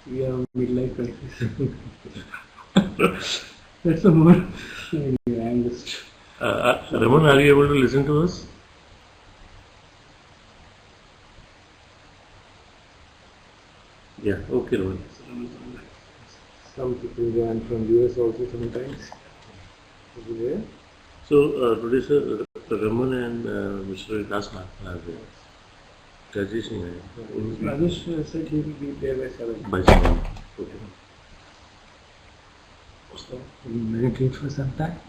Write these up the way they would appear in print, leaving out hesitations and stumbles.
We are midlife crisis. That's the more. Anyway, I'm just. Raman, are you able to listen to us? Yeah, okay, Raman. Some people join from US also sometimes. Is it there? So, today, sir, Raman and Mr. Vikas are there. Rajesh nahi hai. Rajesh said he will be there by 7. By 7. Okay. So we meditate for some time.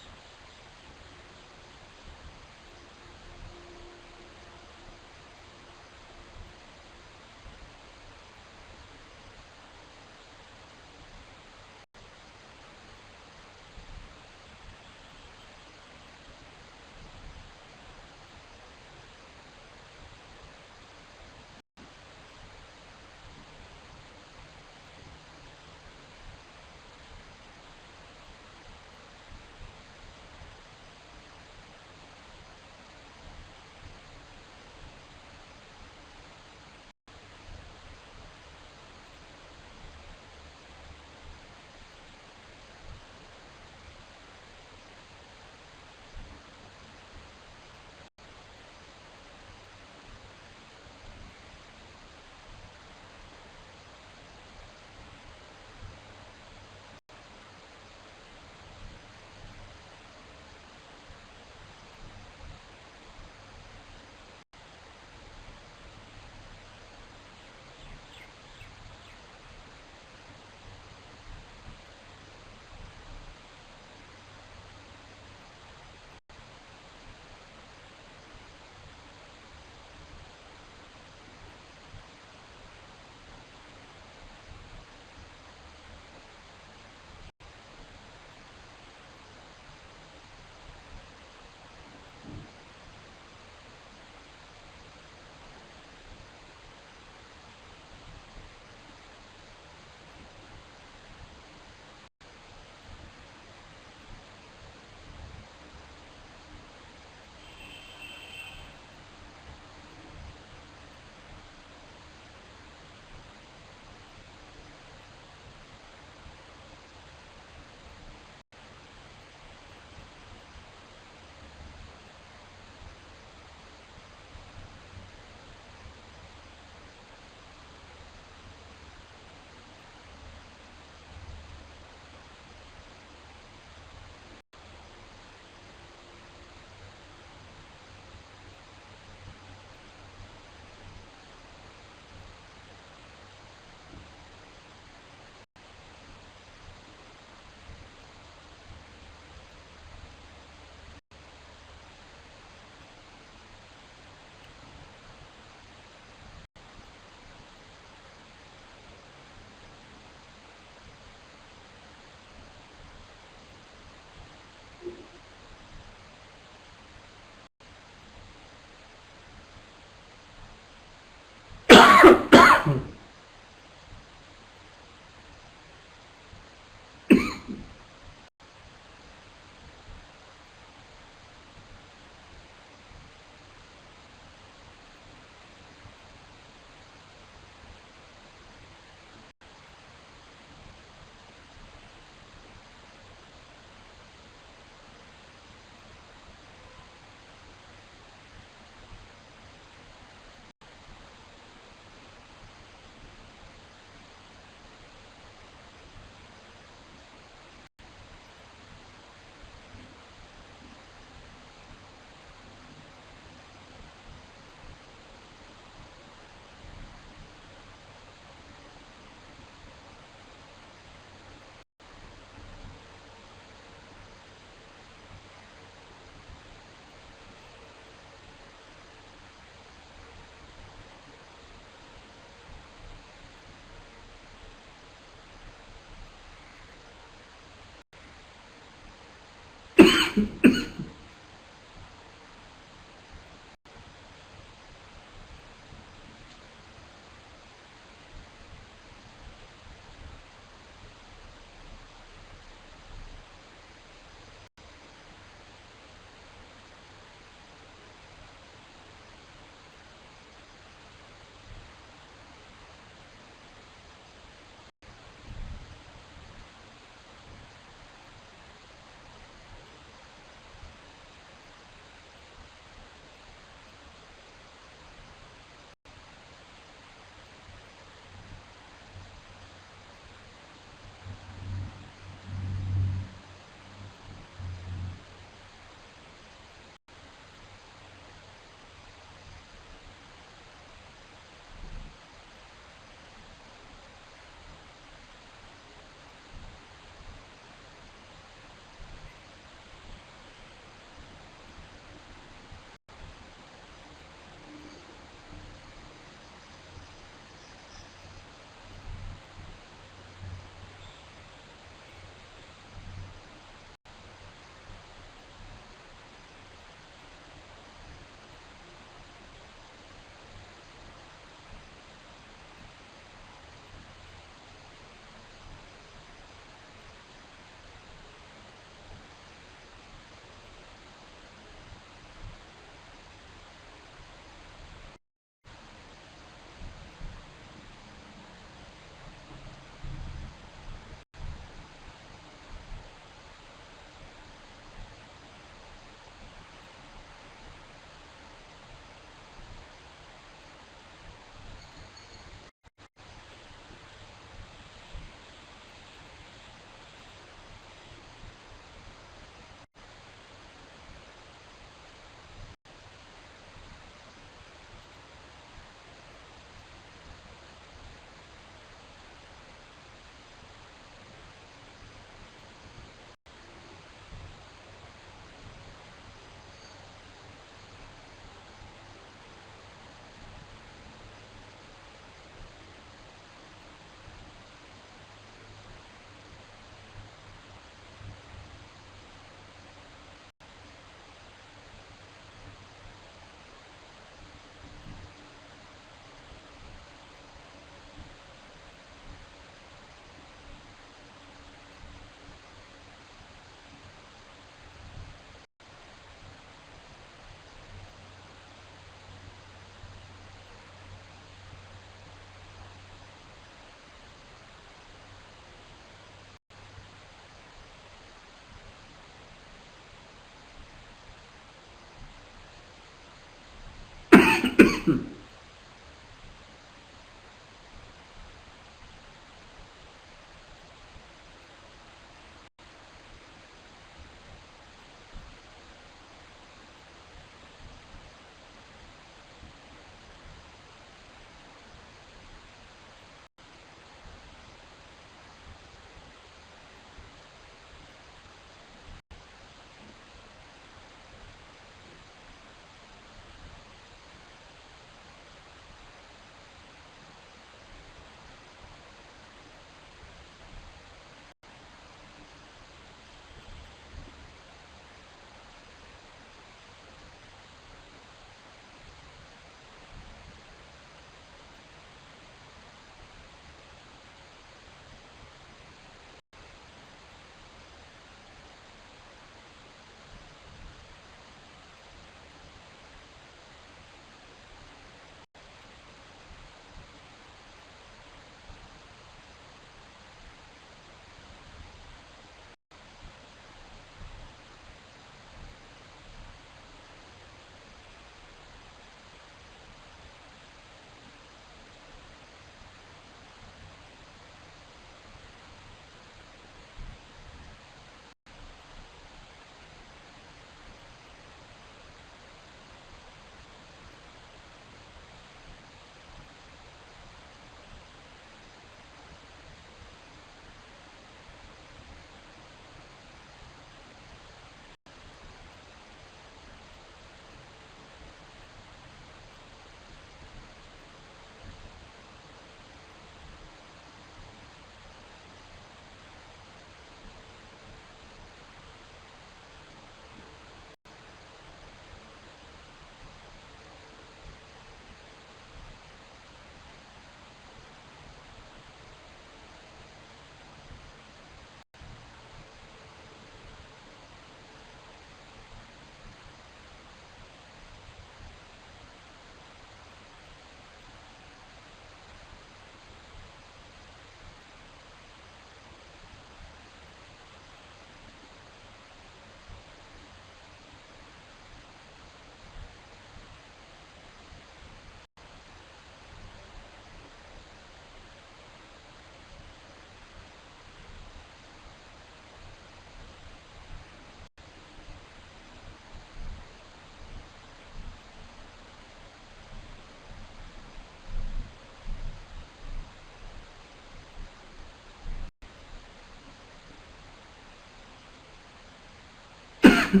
So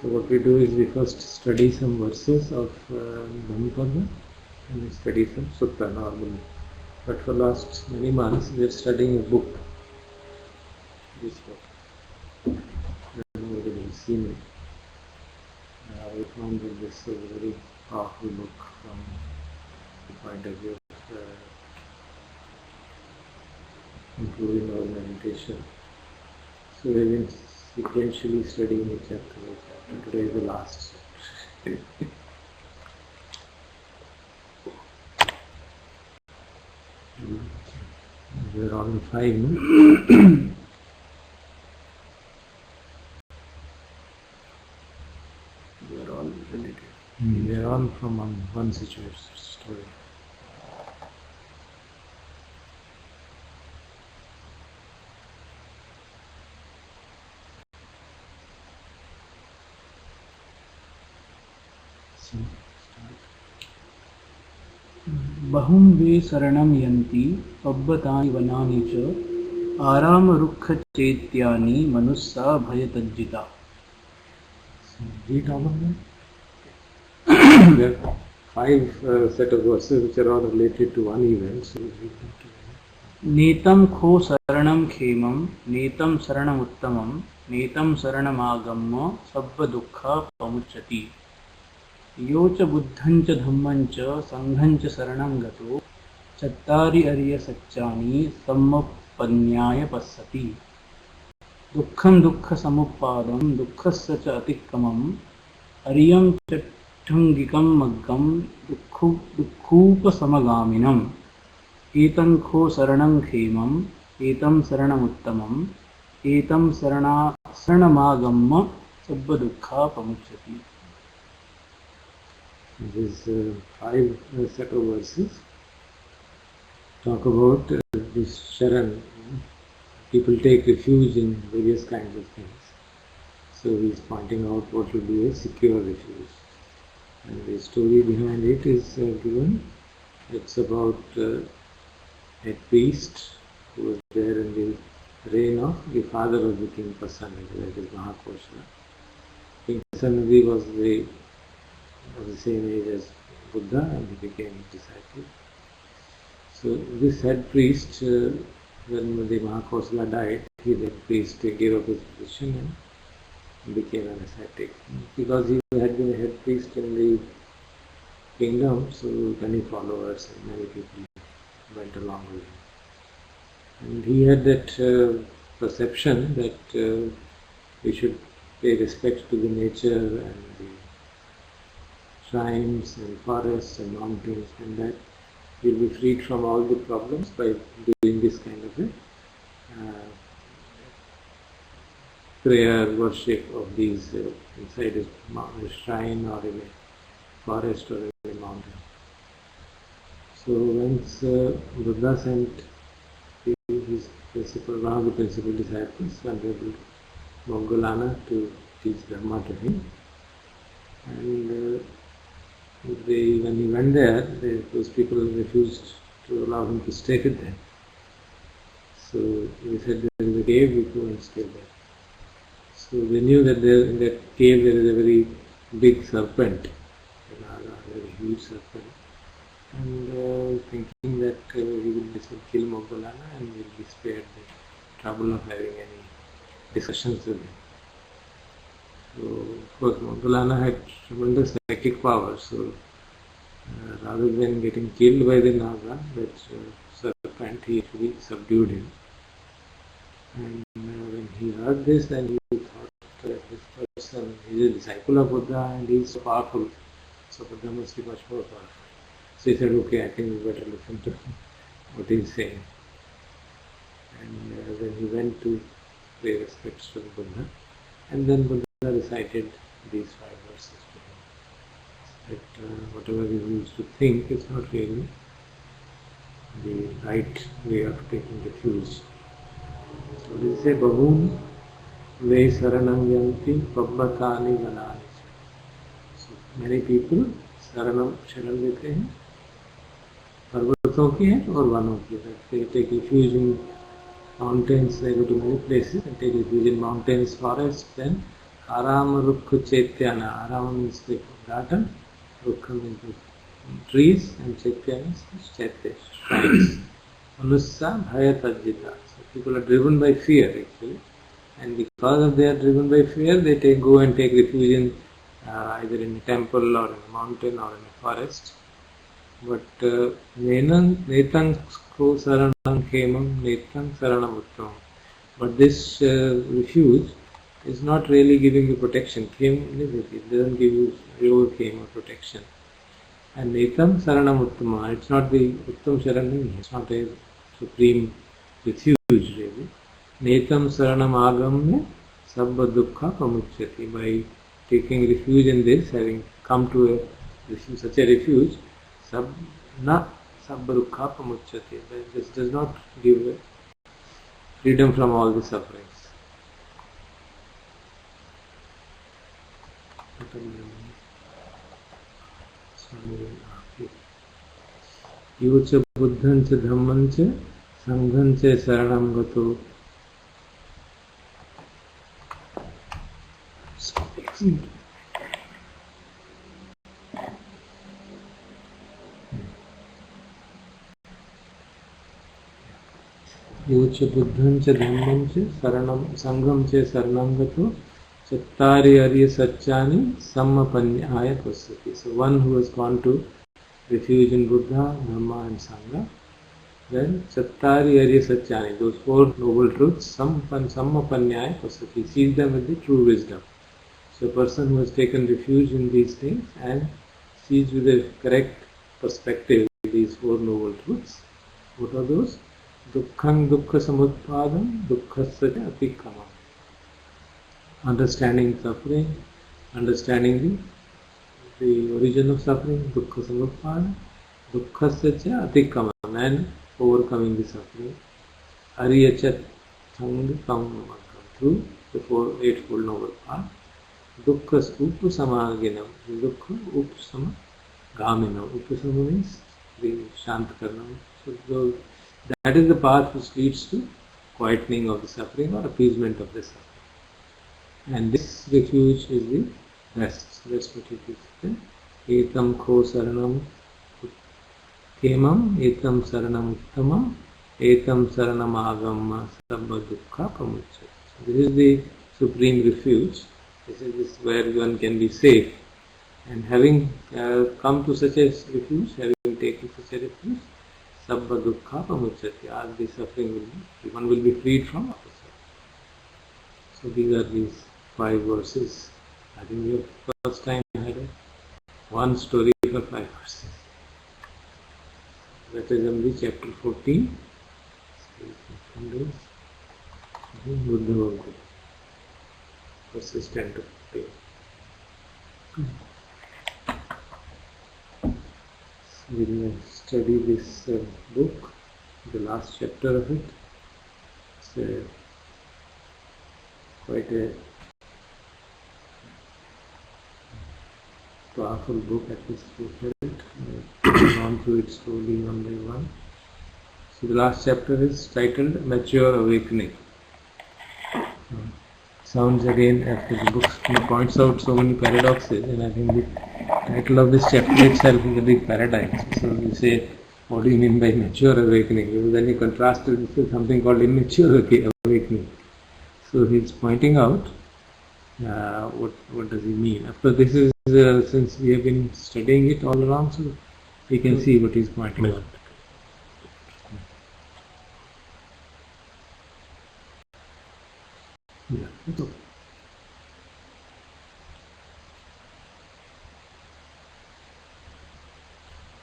what we do is we first study some verses of Dhammapada and we study some sutta normally. But for last many months we are studying a book. This book. I don't know whether you've seen it. I found that this is a very powerful book from the point of view of improving our meditation. So we've been sequentially studying each chapter. Today is the last. We're on 5, no? We're all related. We're all from one situation, story. बहुं वे शरणं यन्ति पब्बतानि वनानि च आरामरुक्षचेत्यानि मनुस्सा भयतज्जिता. Read all of them. There are 5 set of verses which are all related to one event. So we read them together. नेतं खो शरणं खेमं नेतं शरणमुत्तमं नेतं शरणमागम्य सब्बदुःखपमुच्यति. यो च बुद्धं च धम्मं च संघं च शरणं गतो चत्तारि अरिय सच्चानि सम्मपन्याय पश्यति. दुःखं दुःखसमुत्पादं दुःखस्य च अतिक्रमम् अरियं चट्टङ्गिकं मग्गं दुःखूपसमगामिनम्. एतं खो शरणं खेमम् एतं शरणमुत्तमम् एतं शरणमागम्य सब्बदुःखपमुच्यति. These 5 set of verses talk about this sharan. People take refuge in various kinds of things. So he is pointing out what will be a secure refuge. And the story behind it is given. It's about a priest who was there in the reign of the father of the king Pasenadi, that is Mahakosha. King Pasenadi was the same age as Buddha and he became his disciple. So this head priest, when the Mahakosala died, that priest gave up his position and became an ascetic. Because he had been a head priest in the kingdom, so many followers and many people went along with him. And he had that perception that we should pay respect to the nature and the shrines and forests and mountains, and that we'll be freed from all the problems by doing this kind of a prayer, worship of these inside a shrine or in a forest or in a mountain. So once Buddha sent his principal, one of the principal disciples, Venerable Moggallana, to teach Dharma to him. And when he went there, those people refused to allow him to stay with them. So he said, there is a cave, we go and stay there. So they knew that there, in that cave there is a very big serpent, a very huge serpent. And thinking that he will just kill Moggallana and will be spared the trouble of having any discussions with him. So of course Moggallana had tremendous psychic power, so rather than getting killed by the Naga, that serpent, he actually subdued him. And when he heard this, then he thought this person is a disciple of Buddha and he is so powerful, so Buddha must be much more powerful. So he said, okay, I think we better listen to what he is saying. And then he went to pay respects to the Buddha, and then Buddha recited these 5 verses to him. That whatever he used to think is not really the right way of taking refuge. So they say, Bahun ve saranam yanti pabbatani vanani. So many people saranam sharan लेते हैं, पर्वतों की है और वनों की है. They take refuge in mountains, they go to many places and take refuge in mountains, forests. Then Arama Rukha Chaityana. Arama means the garden, Rukha means the trees, and Chaitya means Chaitya, shrines. Manussa Bhaya Tajjita. So people are driven by fear actually, and because of they are driven by fear, they go and take refuge in either in a temple or in a mountain or in a forest. But netang ko saranam khemam netang saranam uttamam. But this refuge is not really giving you protection. It doesn't give you real khem or protection. And netam saranam uttama. It's not the uttam sharanam. It's not a supreme refuge really. Netam saranam agamya sabba dukkha pamuchyati. By taking refuge in this, having come to a refuge, such a refuge, na sabba dukkha pamuchyati. This does not give freedom from all the sufferings. यो च बुद्धं च धम्मं च संघं च शरणं गतो. यो च बुद्धं च धम्मं च शरणं संघं च शरणं गतो. Chattari Arya Satchani Sammapanyaya Pasati. So one who has gone to refuge in Buddha, Dhamma and Sangha, then Chattari Arya Satchani, those 4 noble truths, Sammapanyaya Pasati, sees them with the true wisdom. So a person who has taken refuge in these things and sees with a correct perspective these 4 noble truths. What are those? Dukkhang dukkha samutpadam dukkhasya atikkamam. Understanding suffering, understanding the origin of suffering, dukkha samutpada, dukkhasya cha atikkamam, and overcoming the suffering. Ariya cha thang through the 8-fold noble path. Dukkha upasamaginam, dukkha upasamaginam. Upasama means the shant karna. So that is the path which leads to quietening of the suffering or appeasement of the suffering. And this refuge is the rest. That's what it is. Etam kho saranam khemam, etam saranam uttamam, etam saranam agamma sabba dukkha pamuchyati. This is the supreme refuge. This is where one can be safe. And having come to such a refuge, having taken such a refuge, sabba dukkha pamuchyati. All the suffering will be, one will be freed from all the suffering. So these are these 5 verses. I think we have first time had one story for 5 verses. That is only chapter 14. Buddha Bhagavad, verses 10 to 15. We will study this book, the last chapter of it. It's quite a powerful book, at least we felt. Gone through it slowly one by one. So the last chapter is titled Mature Awakening. Sounds again, after the book points out so many paradoxes, and I think the title of this chapter itself is a big paradox. So you say, what do you mean by mature awakening? Because then you contrast it with something called immature awakening. So he's pointing out what does he mean. Of course, this is since we have been studying it all along, so we can see what he's pointing out. Yeah, it's okay.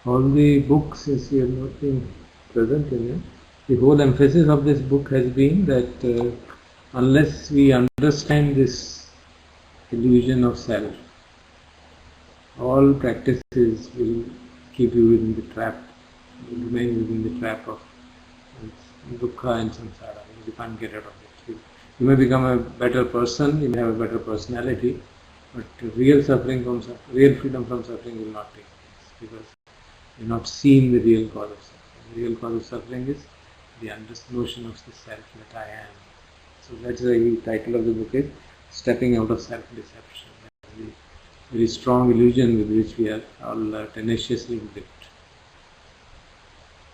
All the books, as you have not been present in it, the whole emphasis of this book has been that unless we understand this illusion of self, all practices will keep you within the trap, will remain within the trap of dukkha and samsara. You can't get out of it. You may become a better person, you may have a better personality, but real freedom from suffering will not take place, because you're not seeing the real cause of suffering. The real cause of suffering is the notion of the self that I am. So that's why the title of the book is Stepping Out of Self-Deception. That's the very strong illusion with which we are all tenaciously gripped.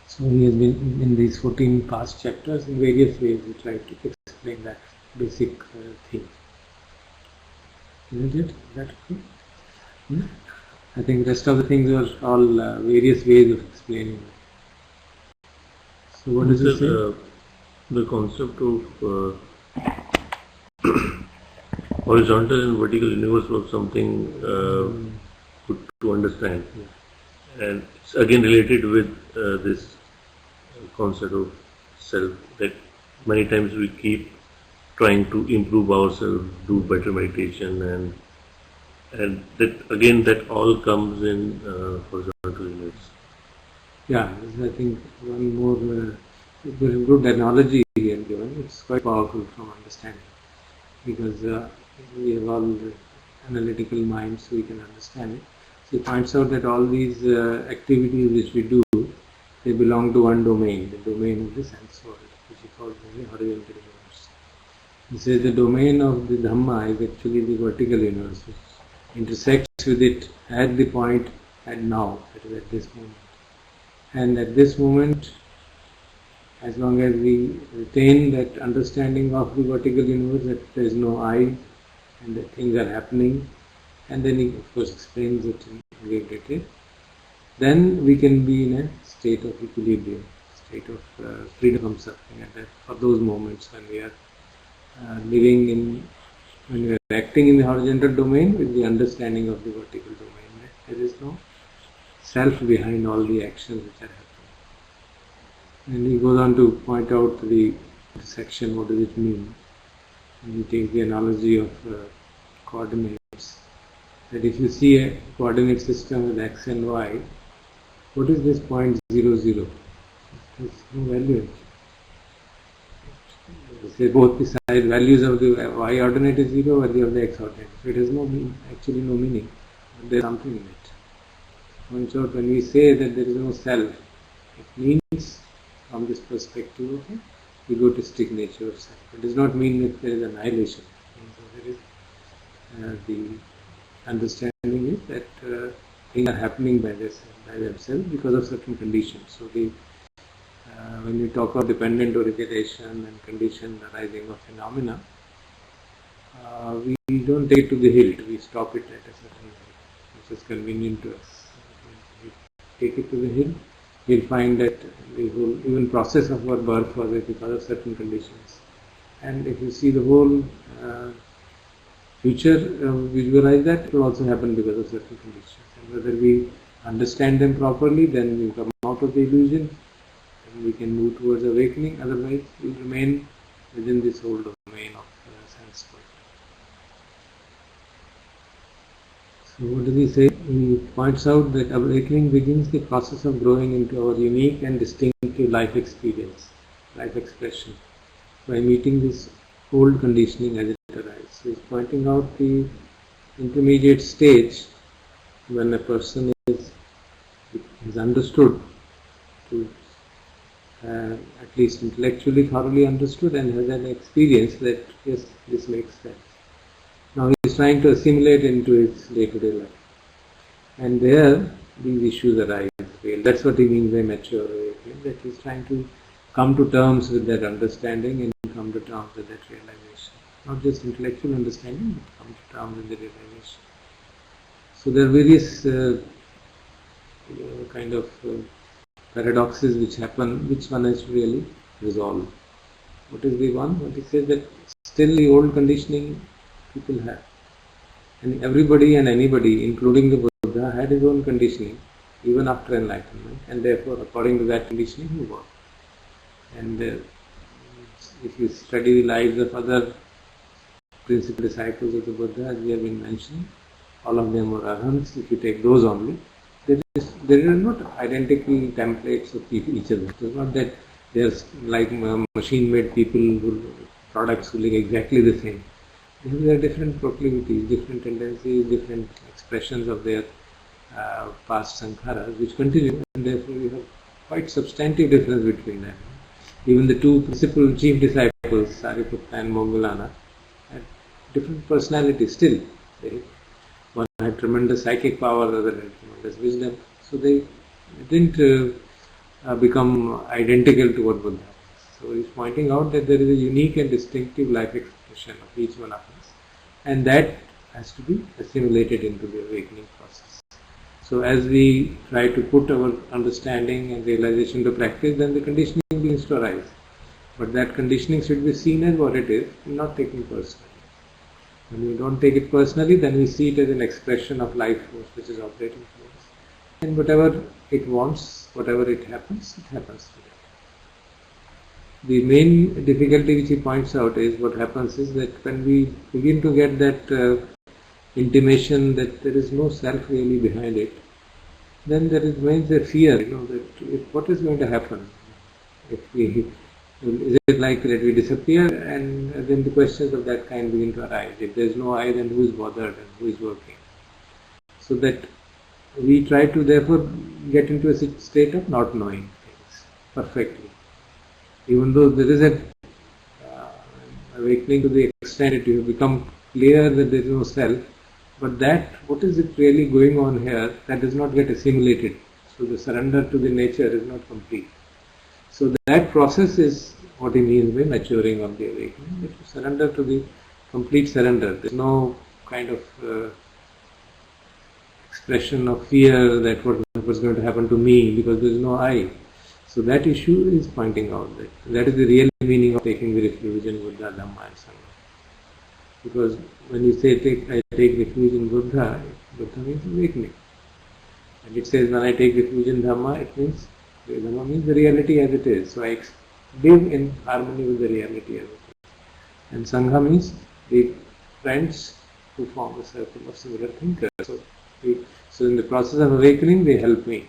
So he has been in these 14 past chapters in various ways he tried to explain that basic thing. Isn't it? Is that okay? I think the rest of the things are all various ways of explaining it. So what does it say? The concept of horizontal and vertical universe was something good to understand. Yeah. And it's again related with this concept of self, that many times we keep trying to improve ourselves, do better meditation, and that all comes in horizontal universe. Yeah, I think one more good analogy he has given. It's quite powerful from understanding, because we have all analytical minds, so we can understand it. So he points out that all these activities which we do, they belong to one domain, the domain of the sense world, which he calls the horizontal universe. He says the domain of the Dhamma is actually the vertical universe, which intersects with it at the point and now, that is at this moment. And at this moment, as long as we retain that understanding of the vertical universe, that there is no I and that things are happening, and then he of course explains it in great detail, then we can be in a state of equilibrium, state of freedom from suffering, and for those moments when we are when we are acting in the horizontal domain with the understanding of the vertical domain. There is no self behind all the actions which are happening. And he goes on to point out the section, what does it mean? And he takes the analogy of coordinates. That if you see a coordinate system with x and y, what is this point 0, 0? There's no value. Say both the side values of the y ordinate is 0, value of the x ordinate. So it has actually no meaning. But there is something in it. In short, when we say that there is no self, it means from this perspective of the egotistic nature of self. It does not mean that there is annihilation. So there is the understanding is that things are happening by themselves because of certain conditions. So when we talk about dependent origination and conditioned arising of phenomena, we don't take it to the hilt. We stop it at a certain level, which is convenient to us. If we take it to the hilt, we'll find that the whole even process of our birth was because of certain conditions. And if you see the whole future, visualize that, it will also happen because of certain conditions. And whether we understand them properly, then we come out of the illusion, and we can move towards awakening. Otherwise, we will remain within this whole domain of sense world. So what does he say? He points out that awakening begins the process of growing into our unique and distinctive life experience, life expression, by meeting this old conditioning as it arises. So he's pointing out the intermediate stage when a person is understood, to at least intellectually thoroughly understood, and has an experience that yes, this makes sense. Now he is trying to assimilate into his day-to-day life, and there these issues arise. That's what he means by mature awakening, that he is trying to come to terms with that understanding and come to terms with that realization. Not just intellectual understanding, but come to terms with the realization. So there are various kind of paradoxes which happen, which one has to really resolve. What is the one? What he says that still the old conditioning people have. And everybody and anybody, including the Buddha, had his own conditioning even after enlightenment, and therefore according to that conditioning he worked. And if you study the lives of other principal disciples of the Buddha, as we have been mentioning, all of them were arhants. If you take those only, there are not identical templates of each other. It is not that there's like machine-made people who products who look exactly the same. There are different proclivities, different tendencies, different expressions of their past sankharas which continue, and therefore you have quite substantive difference between them. Even the two principal chief disciples, Sariputta and Moggallana, had different personalities still. One had tremendous psychic power, the other had tremendous wisdom. So they didn't become identical to what Buddha was. So he's pointing out that there is a unique and distinctive life expression of each one of us, and that has to be assimilated into the awakening process. So as we try to put our understanding and realization to practice, then the conditioning begins to arise. But that conditioning should be seen as what it is, and not taken personally. When we don't take it personally, then we see it as an expression of life force which is operating through us. And whatever it wants, whatever it happens to them. The main difficulty which he points out is what happens is that when we begin to get that intimation that there is no self really behind it, then there remains a fear, that what is going to happen if we. Is it like that we disappear, and then the questions of that kind begin to arise. If there is no I, then who is bothered and who is working? So that we try to therefore get into a state of not knowing things perfectly. Even though there is an awakening to the extent that you have become clear that there is no self, but that, what is it really going on here, that does not get assimilated. So the surrender to the nature is not complete. So that process is what he means by maturing of the awakening, that you surrender to the complete surrender. There is no kind of expression of fear that what was going to happen to me, because there is no I. So that issue is pointing out that is the real meaning of taking the refuge in Buddha, Dhamma and Sangha. Because when you say I take refuge in Buddha, Buddha means awakening. And it says when I take refuge in Dhamma, it means Dhamma means the reality as it is. So I live in harmony with the reality as it is. And Sangha means the friends who form a circle of similar thinkers. So in the process of awakening, they help me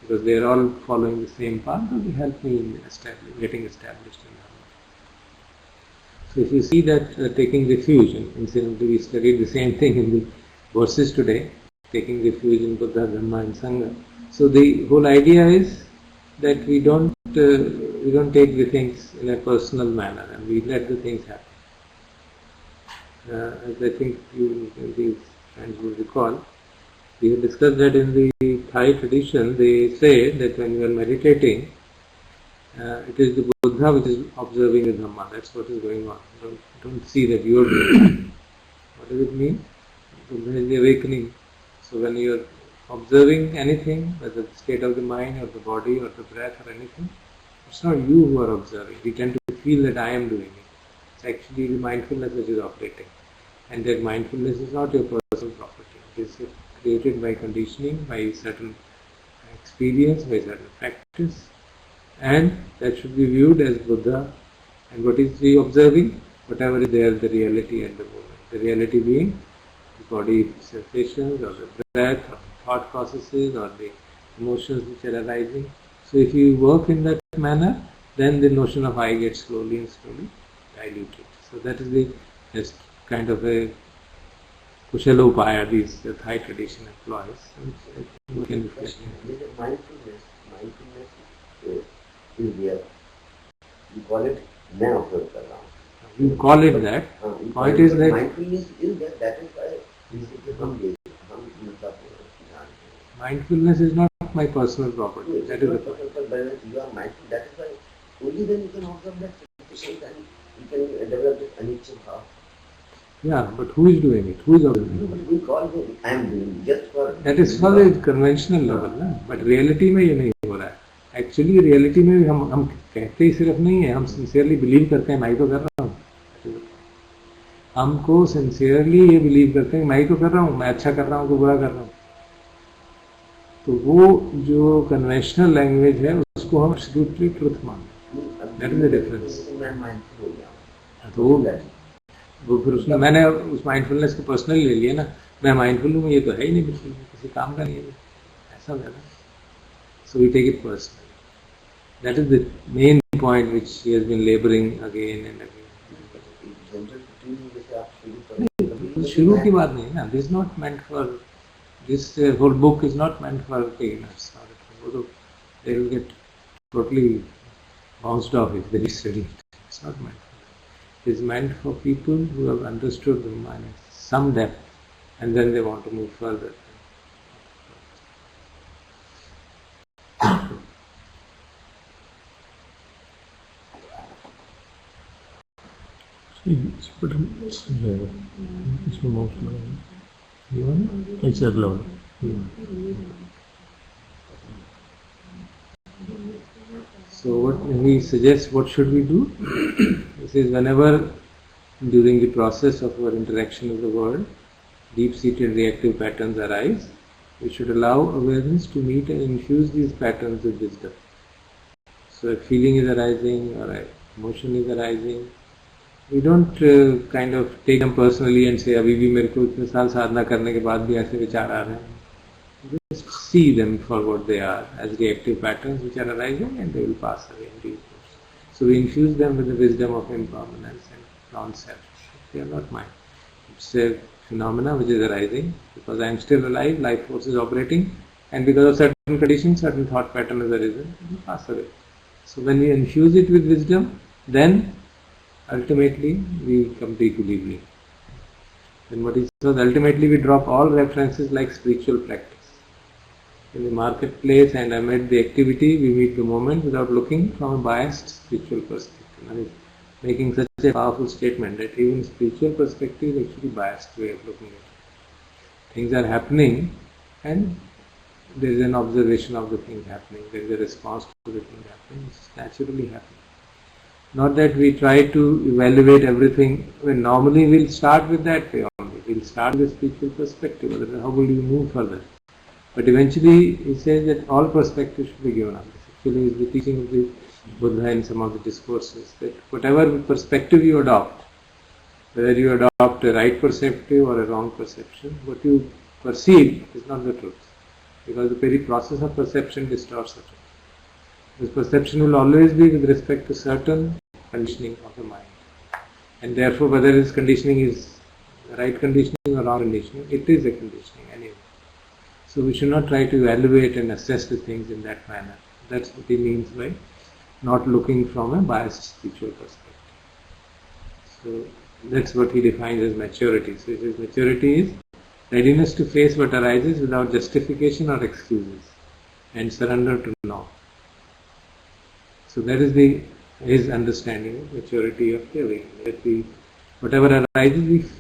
because they are all following the same path, and they help me in getting established in Dhamma. So if you see that taking refuge, and incidentally we studied the same thing in the verses today, taking refuge in Buddha, Dhamma and Sangha. So the whole idea is that we don't take the things in a personal manner, and we let the things happen. As I think these friends will recall, we have discussed that in the Thai tradition, they say that when you are meditating, it is the Buddha which is observing the Dhamma. That's what is going on. Don't see that you are doing it. What does it mean? Buddha is the awakening. So when you are observing anything, whether the state of the mind or the body or the breath or anything, it's not you who are observing. We tend to feel that I am doing it. It's actually the mindfulness which is operating. And that mindfulness is not your personal property. It is created by conditioning, by certain experience, by certain practice. And that should be viewed as Buddha. And what is he observing? Whatever is there, the reality at the moment. The reality being the body sensations or the breath or the thought processes or the emotions which are arising. So if you work in that manner, then the notion of I gets slowly and slowly diluted. So that is the just kind of a Kushala Upaya this Thai tradition employs. We can reflect. Mindfulness is there. You call it मैं observe कर रहा हूँ. You call it that. Point is that mindfulness is there. That is why हम mindfulness is not my personal property. That is the point. You are mindful. That is why only then you can observe that sensation and you can develop this anicca bhava. Yeah, but who is doing it? Who is observing it? We call it I am doing just for. That is for the conventional level, ना? But reality में ये नहीं हो रहा है. Actually reality में हम कहते ही सिर्फ नहीं है, हम sincerely believe करते हैं मैं ही तो कर रहा हूँ. हमको sincerely ये believe करते हैं मैं ही तो कर रहा हूँ, मैं अच्छा कर रहा हूँ तो बुरा कर रहा हूँ. तो वो जो conventional language है उसको हम absolutely truth मानते हैं. That is the difference. तो वो फिर उसने मैंने उस माइंडफुलनेस को पर्सनली ले लिया ना, मैं माइंडफुल हूँ ये तो है ही नहीं, बिल्कुल किसी काम का नहीं है, ऐसा हो जाता. So we take it personally. That is the main point which he has been labouring again and again. शुरू की बात नहीं है ना. This not meant for this whole book is not meant for beginners. वो तो they will get totally bounced off if they study. It's not meant. It is meant for people who have understood the mind at some depth and then they want to move further. So what he suggests, what should we do? He says whenever during the process of our interaction with the world, deep-seated reactive patterns arise, we should allow awareness to meet and infuse these patterns with wisdom. So a feeling is arising or an emotion is arising, we don't kind of take them personally and say अभी भी मेरे को इतने साल साधना करने के बाद भी ऐसे विचार आ रहे हैं. Just see them for what they are, as reactive patterns which are arising and they will pass away in due course. So we infuse them with the wisdom of impermanence and non-self. They are not mine. It's a phenomena which is arising because I am still alive, life force is operating, and because of certain conditions, certain thought pattern has arisen, it will pass away. So when we infuse it with wisdom, then ultimately we come to equilibrium. Then what is so ultimately we drop all references like spiritual practice. In the marketplace and amid the activity, we meet the moment without looking from a biased spiritual perspective. I mean, making such a powerful statement that even spiritual perspective is actually biased way of looking at it. Things are happening and there is an observation of the thing happening. There is a response to the thing happening. It's naturally happening. Not that we try to evaluate everything. When normally we'll start with that way only. We'll start with spiritual perspective. How will you move further? But eventually he says that all perspectives should be given up. This actually is the teaching of the Buddha in some of the discourses, that whatever perspective you adopt, whether you adopt a right perspective or a wrong perception, what you perceive is not the truth. Because the very process of perception distorts the truth. This perception will always be with respect to certain conditioning of the mind. And therefore whether this conditioning is right conditioning or wrong conditioning, it is a conditioning anyway. So we should not try to evaluate and assess the things in that manner. That's what he means by not looking from a biased spiritual perspective. So that's what he defines as maturity. So he says maturity is readiness to face what arises without justification or excuses and surrender to know. So that is his understanding of maturity of the awakening. That whatever arises,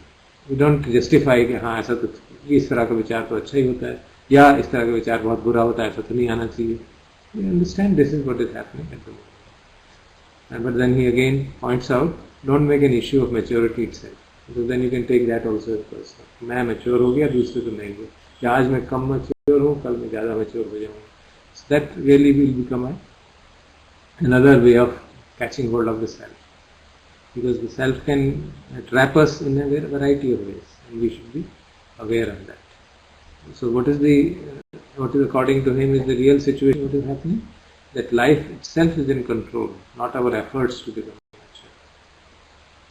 we don't justify कि हाँ ऐसा तो इस तरह का विचार तो अच्छा ही होता है या इस तरह का विचार बहुत बुरा होता है, ऐसा तो नहीं आना चाहिए. We understand this is what is happening at the moment. But then he again points out, don't make an issue of maturity itself. So then you can take that also as personal. मैं mature हो गया, दूसरे तो नहीं हुए. या आज मैं कम mature हूँ, कल मैं ज़्यादा mature हो जाऊँगा. So that really will become another way of catching hold of the self. Because the self can trap us in a variety of ways. And we should be aware of that. So what is according to him is the real situation, what is happening? That life itself is in control, not our efforts to become mature.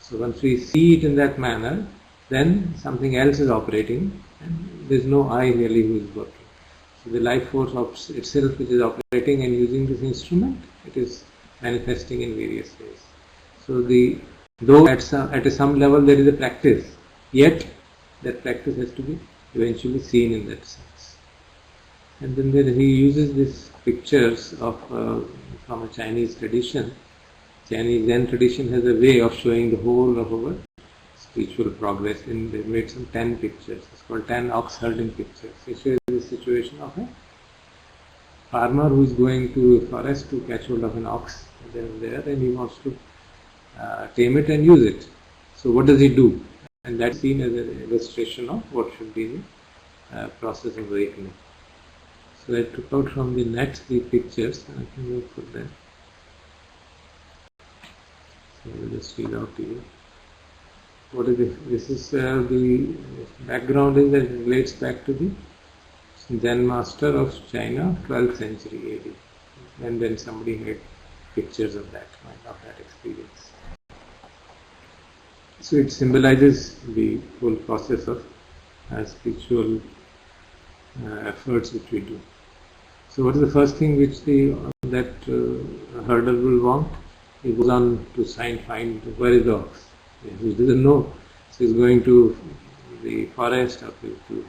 So once we see it in that manner, then something else is operating and there is no I really who is working. So the life force itself which is operating and using this instrument, it is manifesting in various ways. So though at some level there is a practice, yet that practice has to be eventually seen in that sense. And then he uses these pictures of from a Chinese tradition. Chinese Zen tradition has a way of showing the whole of our spiritual progress. And they made some 10 pictures. It's called 10 ox herding pictures. It shows the situation of a farmer who is going to a forest to catch hold of an ox there, and he wants to tame it and use it. So what does he do? And that's seen as an illustration of what should be the process of awakening. So I took out from the net the pictures and I can put them. So I will just read out to you. What is this? This is the background is that it relates back to the Zen master of China, 12th century AD. And then somebody made pictures of that experience. So it symbolizes the whole process of spiritual efforts which we do. So what is the first thing which that herder will want? He goes on to find where is the ox. He doesn't know. So he's going to the forest or to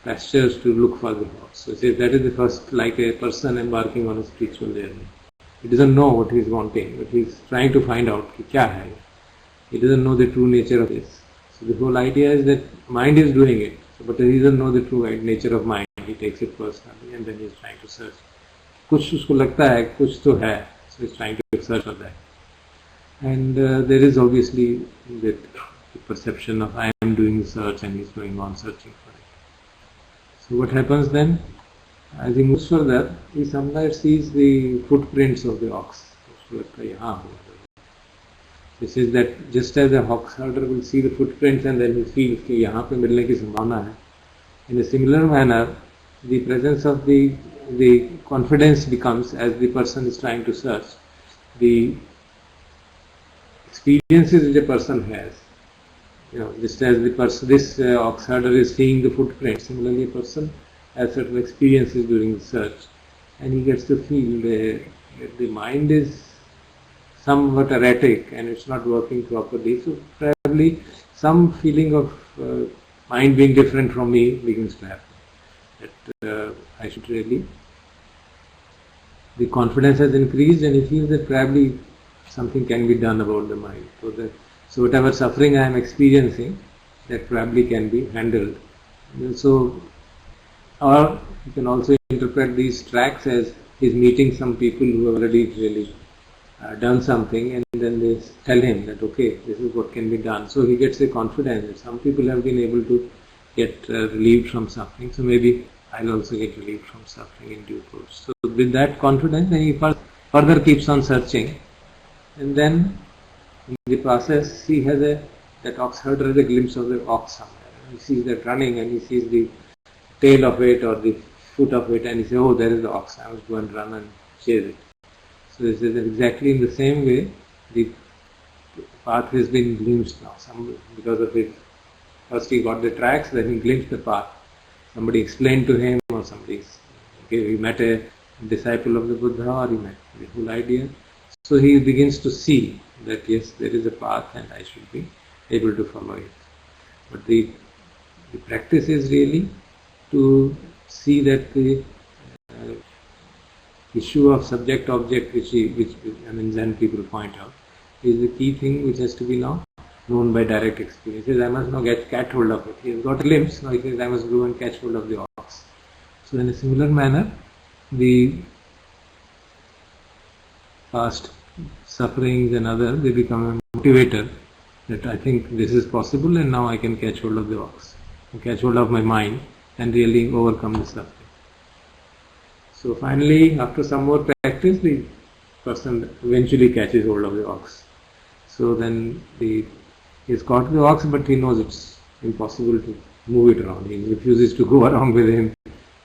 pastures to look for the ox. So he says that is the first, like a person embarking on a spiritual journey. He doesn't know what he's wanting, but he's trying to find out kya hai. He doesn't know the true nature of this. So the whole idea is that mind is doing it, but he doesn't know the true nature of mind. He takes it personally and then he's trying to search. कुछ उसको लगता है, कुछ तो है. So he's trying to search for that. And there is obviously the perception of I am doing research and he's going on searching for it. So what happens then? As he moves further, he sometimes sees the footprints of the ox. This is that just as a ox herder will see the footprints and then he feels that यहाँ पे मिलने की संभावना है. In a similar manner, the presence of the confidence becomes, as the person is trying to search, the experiences which a person has. Just as the person, this ox herder is seeing the footprints, similarly a person has certain experiences during the search, and he gets to feel that the mind is somewhat erratic and it's not working properly. So probably some feeling of mind being different from me begins to happen. That I should really, the confidence has increased and he feels that probably something can be done about the mind. So whatever suffering I am experiencing, that probably can be handled. So, or you can also interpret these tracks as he's meeting some people who have already really done something, and then they tell him that okay, this is what can be done. So he gets a confidence that some people have been able to get relieved from suffering, so maybe I'll also get relieved from suffering in due course. So with that confidence, then he further keeps on searching, and then in the process he has that ox herder has a glimpse of the ox somewhere. He sees that running and he sees the tail of it or the foot of it, and he says, oh, there is the ox, I must go and run and chase it. So this is exactly in the same way the path has been glimpsed now. Because of it, first he got the tracks, then he glimpsed the path. Somebody explained to him, or he met a disciple of the Buddha, or he met the whole idea. So he begins to see that yes, there is a path and I should be able to follow it. But the practice is really to see that the issue of subject-object, which Zen people point out, is the key thing which has to be now known by direct experience. He says, I must now catch hold of it. He has got a glimpse, now he says, I must go and catch hold of the ox. So in a similar manner, the past sufferings and others, they become a motivator that I think this is possible and now I can catch hold of the ox, catch hold of my mind and really overcome the suffering. So finally, after some more practice, the person eventually catches hold of the ox. So then he's caught the ox, but he knows it's impossible to move it around. He refuses to go around with him,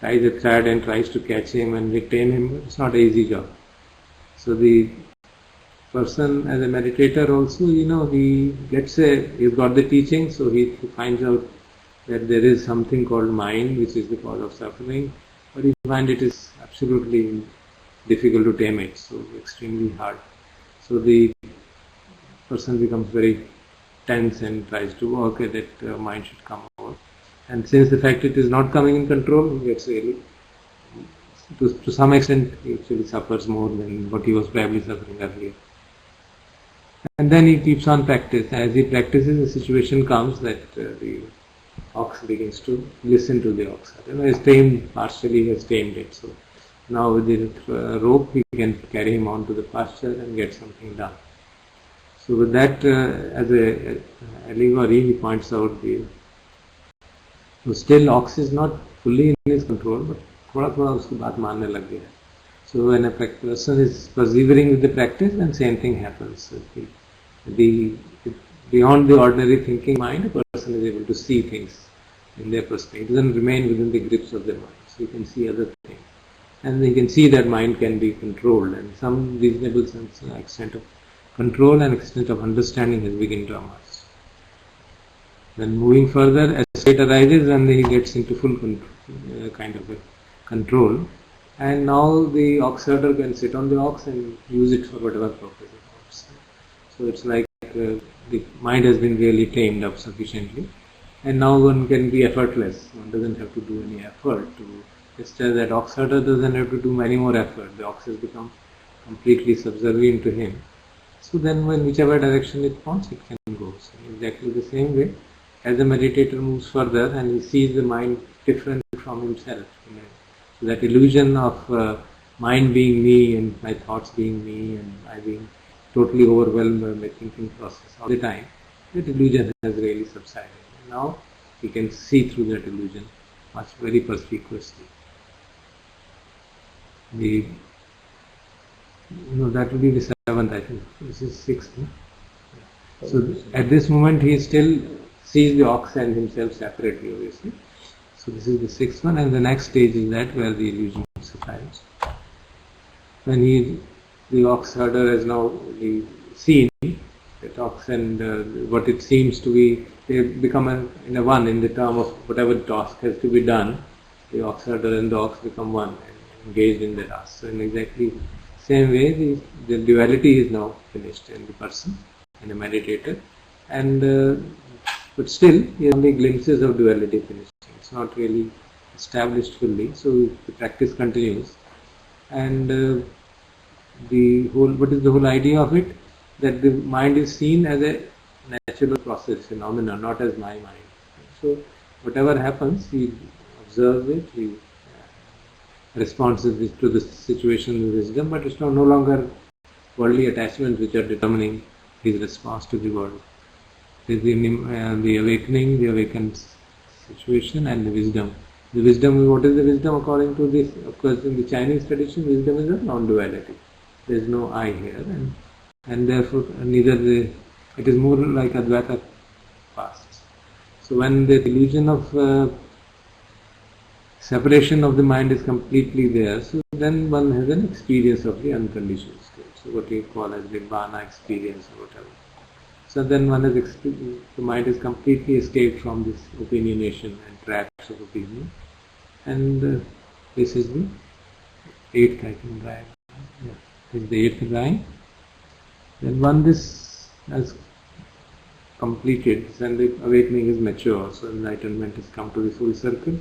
ties a thread and tries to catch him and retain him. It's not an easy job. So the person as a meditator also, he's got the teaching, so he finds out that there is something called mind which is the cause of suffering, but he finds it is absolutely difficult to tame it, so extremely hard. So the person becomes very tense and tries to, that mind should come over. And since the fact it is not coming in control, he gets really, to some extent, he actually suffers more than what he was probably suffering earlier. And then he keeps on practice. As he practices, the situation comes that the ox begins to listen to the ox. He's tamed, partially he has tamed it. So now with the rope, he can carry him on to the pasture and get something done. So with that, as a allegory, he points out so still ox is not fully in his control, but थोड़ा उसकी बात मानने लग गया. So when a person is persevering with the practice, then same thing happens. Beyond the ordinary thinking mind, a person is able to see things in their perspective. It doesn't remain within the grips of the mind. So you can see other things. And you can see that mind can be controlled, and some reasonable sense, extent of control and extent of understanding has begun to emerge. Then moving further, as state arises, and he gets into full kind of a control. And now the ox herder can sit on the ox and use it for whatever purpose it wants. So it's like the mind has been really tamed up sufficiently, and now one can be effortless. One doesn't have to do any effort to. Just as that ox herder doesn't have to do many more effort. The ox has become completely subservient to him. So then, when whichever direction it wants, it can go. So exactly the same way, as the meditator moves further and he sees the mind different from himself. So that illusion of mind being me and my thoughts being me and I being totally overwhelmed by my thinking process all the time, that illusion has really subsided. Now he can see through that illusion much very perspicuously. That will be the seventh, I think. This is sixth. No? So at this moment he still sees the ox and himself separately, obviously. So this is the sixth one, and the next stage is that where the illusion subsides. When the ox herder has now seen that ox and what it seems to be, they become in a one in the term of whatever task has to be done. The ox herder and the ox become one and engaged in the task. So in exactly same way, the duality is now finished in the person, in a meditator, and but still, only glimpses of duality finishing. It's not really established fully. So the practice continues, and what is the whole idea of it? That the mind is seen as a natural process, phenomena, not as my mind. So whatever happens, he observes it, he responds to the situation with wisdom, but it's no longer worldly attachments which are determining his response to the world. There's the awakening, the awakened situation, and the wisdom. The wisdom, what is the wisdom according to this? Of course, in the Chinese tradition, wisdom is a non-duality. There is no I here, and therefore it is more like Advaita past. So when the illusion of separation of the mind is completely there, so then one has an experience of the unconditioned state. So what you call as the Nibbana experience or whatever. So then one has the mind is completely escaped from this opinionation and traps of opinion. And this is the eighth, I think, drawing. Yeah, this is the eighth drawing. Then when this has completed, then the awakening is mature, so enlightenment has come to the full circle.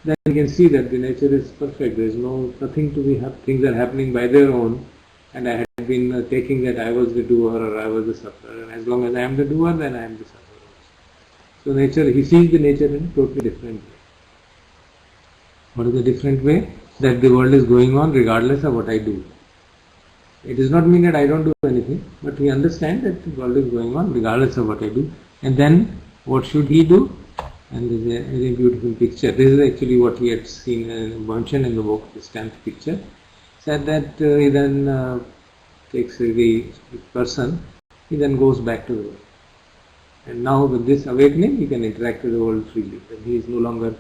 Then you can see that the nature is perfect. There is nothing to be things are happening by their own, and I had been taking that I was the doer or I was the sufferer, and as long as I am the doer, then I am the sufferer. So nature, he sees the nature in a totally different way. What is the different way? That the world is going on regardless of what I do. It does not mean that I don't do anything, but he understands that the world is going on regardless of what I do. And then what should he do? And this is a very beautiful picture. This is actually what he had seen mentioned in the book, this 10th picture. Said that he then takes the person, he then goes back to the world. And now with this awakening, he can interact with the world freely. That he is no longer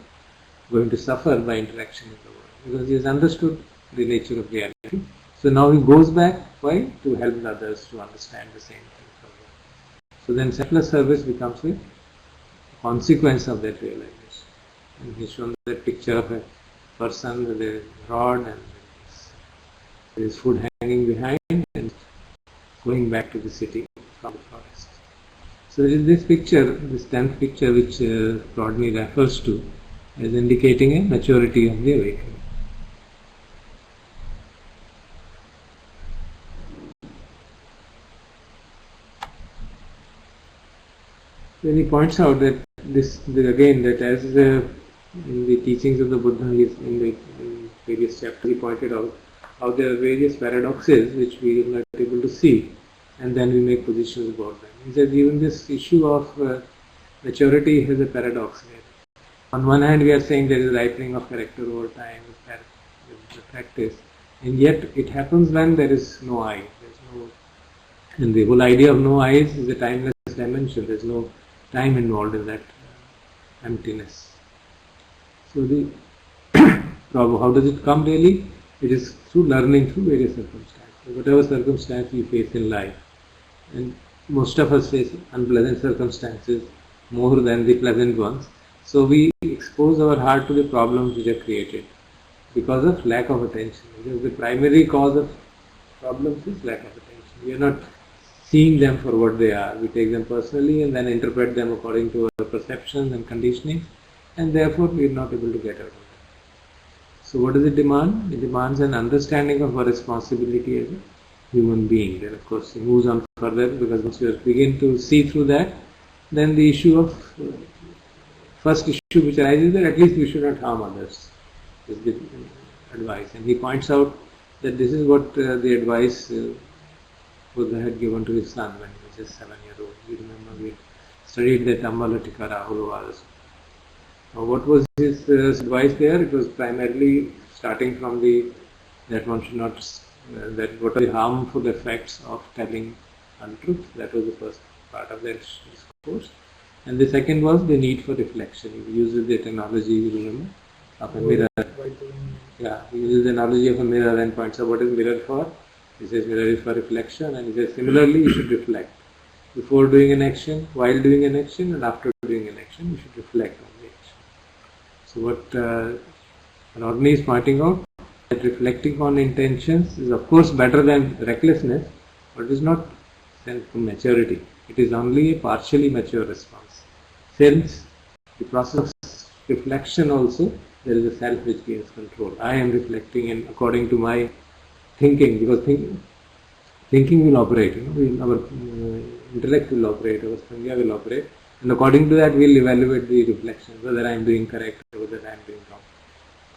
going to suffer by interaction with the world because he has understood the nature of reality. So now he goes back, why? To help the others to understand the same thing from him. So then selfless service becomes a consequence of that realization. And he's shown that picture of a person with a rod and there is food hanging behind and going back to the city from the forest. So in this picture, this 10th picture which Rodney refers to as indicating a maturity of the awakening. Then he points out that that as in the teachings of the Buddha, in various chapters, he pointed out how there are various paradoxes which we are not able to see, and then we make positions about them. He says even this issue of maturity has a paradox here. On one hand, we are saying there is a ripening of character over time with the practice, and yet it happens when there is no I. And the whole idea of no eyes is a timeless dimension. There is no time involved in that emptiness. So the problem, how does it come really? It is through learning through various circumstances. Whatever circumstance we face in life, and most of us face unpleasant circumstances more than the pleasant ones. So we expose our heart to the problems which are created because of lack of attention. Because the primary cause of problems is lack of attention. We are not seeing them for what they are. We take them personally and then interpret them according to our perceptions and conditioning, and therefore we are not able to get out of them. So what does it demand? It demands an understanding of our responsibility as a human being. Then of course he moves on further, because once you begin to see through that, then the issue of first issue which arises is that at least we should not harm others is the advice. And he points out that this is what the advice Buddha had given to his son when he was just 7-year-old. You remember we studied that Ambalatika Rahula. What was his advice there? It was primarily starting from that one should not, that what are the harmful effects of telling untruth. That was the first part of that discourse. And the second was the need for reflection. He uses that analogy, you remember, of a mirror. Yeah, he uses the analogy of a mirror and points out what is mirror for. He says mirror is for reflection, and he says similarly you should reflect. Before doing an action, while doing an action, and after doing an action, you should reflect on the action. So what Rodney is pointing out, that reflecting on intentions is of course better than recklessness, but it is not sense of maturity. It is only a partially mature response. Since the process of reflection also, there is a self which gains control. I am reflecting in according to my thinking, because thinking will operate. Our intellect will operate, our sangha will operate, and according to that we will evaluate the reflection, whether I am doing correct or whether I am doing wrong.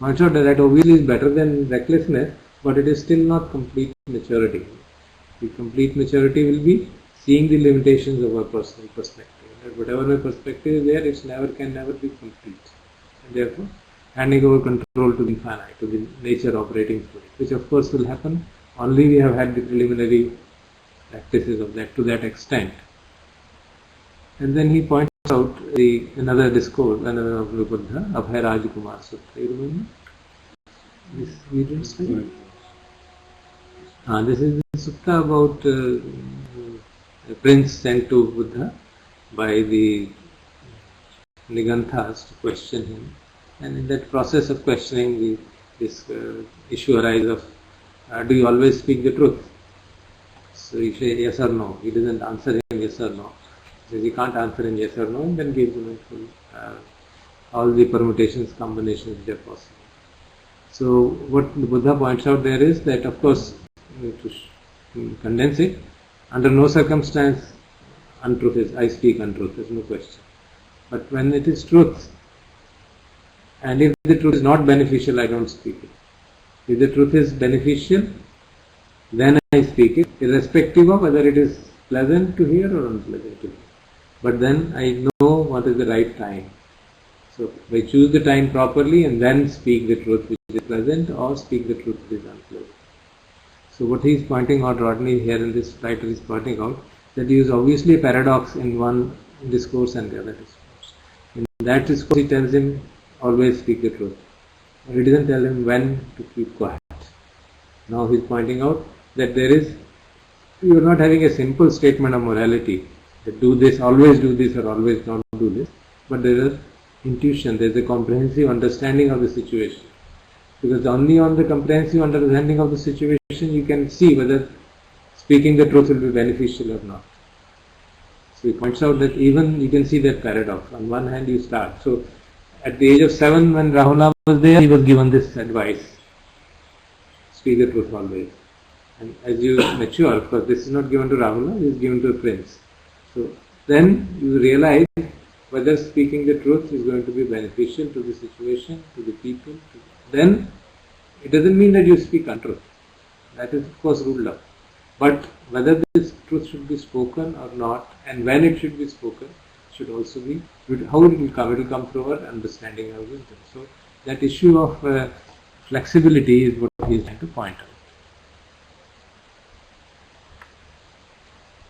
I'm sure that obviously is better than recklessness, but it is still not complete maturity. The complete maturity will be seeing the limitations of our personal perspective. That whatever my perspective is there, it can never be complete. And therefore, handing over control to the infinite, to the nature operating through it, which of course will happen only we have had the preliminary practices of that to that extent. And then he points out another discourse, another of the Buddha, Abhay Rajkumar Sutta. You remember? This we didn't study. This is the sutta about a prince sent to Buddha by the Niganthas to question him. And in that process of questioning, this issue arises of do you always speak the truth? So he says yes or no. He doesn't answer him yes or no. He says he can't answer him yes or no, and then gives him all the permutations, combinations which are possible. So what the Buddha points out there is that of course, to condense it, under no circumstance untruth is, I speak untruth, there is no question. But when it is truth, and if the truth is not beneficial, I don't speak it. If the truth is beneficial, then I speak it, irrespective of whether it is pleasant to hear or unpleasant to hear. But then I know what is the right time. So I choose the time properly and then speak the truth which is pleasant, or speak the truth which is unpleasant. So what he is pointing out, Rodney here in this writer is pointing out, that there is obviously a paradox in one discourse and the other discourse. In that discourse, he tells him always speak the truth. But he doesn't tell him when to keep quiet. Now he is pointing out that you are not having a simple statement of morality, that do this, always do this, or always don't do this, but there is intuition, there is a comprehensive understanding of the situation. Because only on the comprehensive understanding of the situation you can see whether speaking the truth will be beneficial or not. So he points out that even you can see that paradox. On one hand you start. So at the age of 7 when Rahula was there, he was given this advice. Speak the truth always. And as you mature, of course this is not given to Rahula, it is given to a prince. So then you realize whether speaking the truth is going to be beneficial to the situation, to the people. Then it doesn't mean that you speak untruth. That is of course ruled out. But whether this truth should be spoken or not, and when it should be spoken, should also be, how it will come? It will come through our understanding of wisdom. So that issue of flexibility is what he is trying to point out.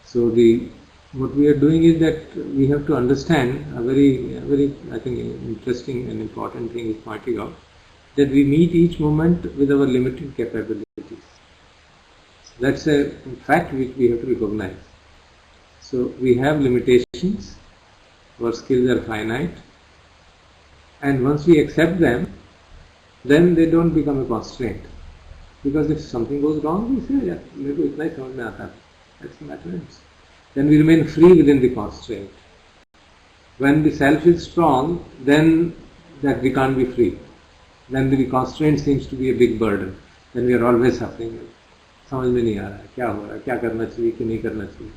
So what we are doing is that we have to understand a very I think interesting and important thing is pointing out, that we meet each moment with our limited capabilities. That's a fact which we have to recognize. So we have limitations, our skills are finite, and once we accept them, then they don't become a constraint. Because if something goes wrong, we say, yeah, मेरे को इतना ही समझ में आता है. That's what happens. Then we remain free within the constraint. When the self is strong, then that we can't be free. Then the constraint seems to be a big burden. Then we are always suffering. समझ में नहीं आ रहा है क्या हो रहा है, क्या करना चाहिए कि नहीं करना चाहिए.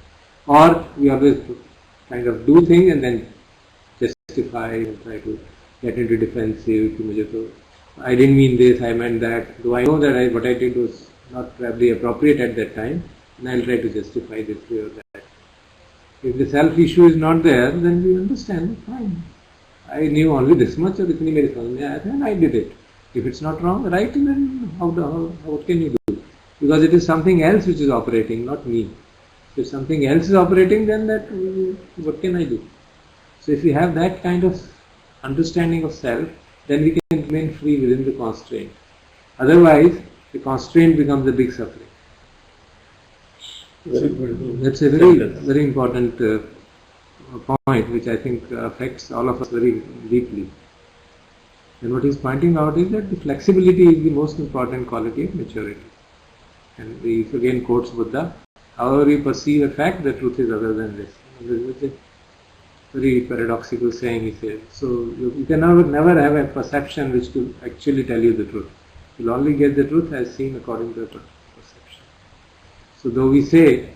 Or we always kind of do things and then justify and try to get into defensive. कि मुझे तो I didn't mean this, I meant that. Though I know that what I did was not probably appropriate at that time, and I'll try to justify this way or that. If the self issue is not there, then we understand, fine. I knew only this much, or itni mere samajh mein aaya tha, and I did it. If it's not wrong, right, then what can you do? Because it is something else which is operating, not me. If something else is operating, then what can I do? So if we have that kind of understanding of self, then we can remain free within the constraint. Otherwise, the constraint becomes a big suffering. That's a very important point which I think affects all of us very deeply. And what he's pointing out is that the flexibility is the most important quality of maturity. And he again quotes Buddha, however you perceive a fact, the truth is other than this. It's a very paradoxical saying, he says. So you can never have a perception which will actually tell you the truth. You'll only get the truth as seen according to the perception. So though we say,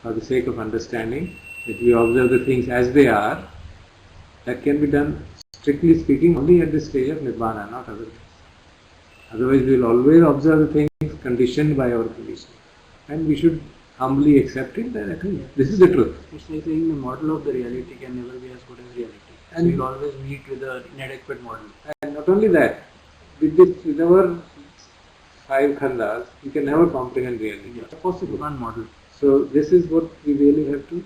for the sake of understanding, that we observe the things as they are, that can be done, strictly speaking, only at the stage of Nibbana, not otherwise. Otherwise we will always observe the things conditioned by our condition. And we should humbly accept it that this is the truth. It's like saying the model of the reality can never be as good as reality. And so you'll always meet with an inadequate model. And not only that, with our 5 khandas, you can never comprehend reality. It's possible, one model. So this is what we really have to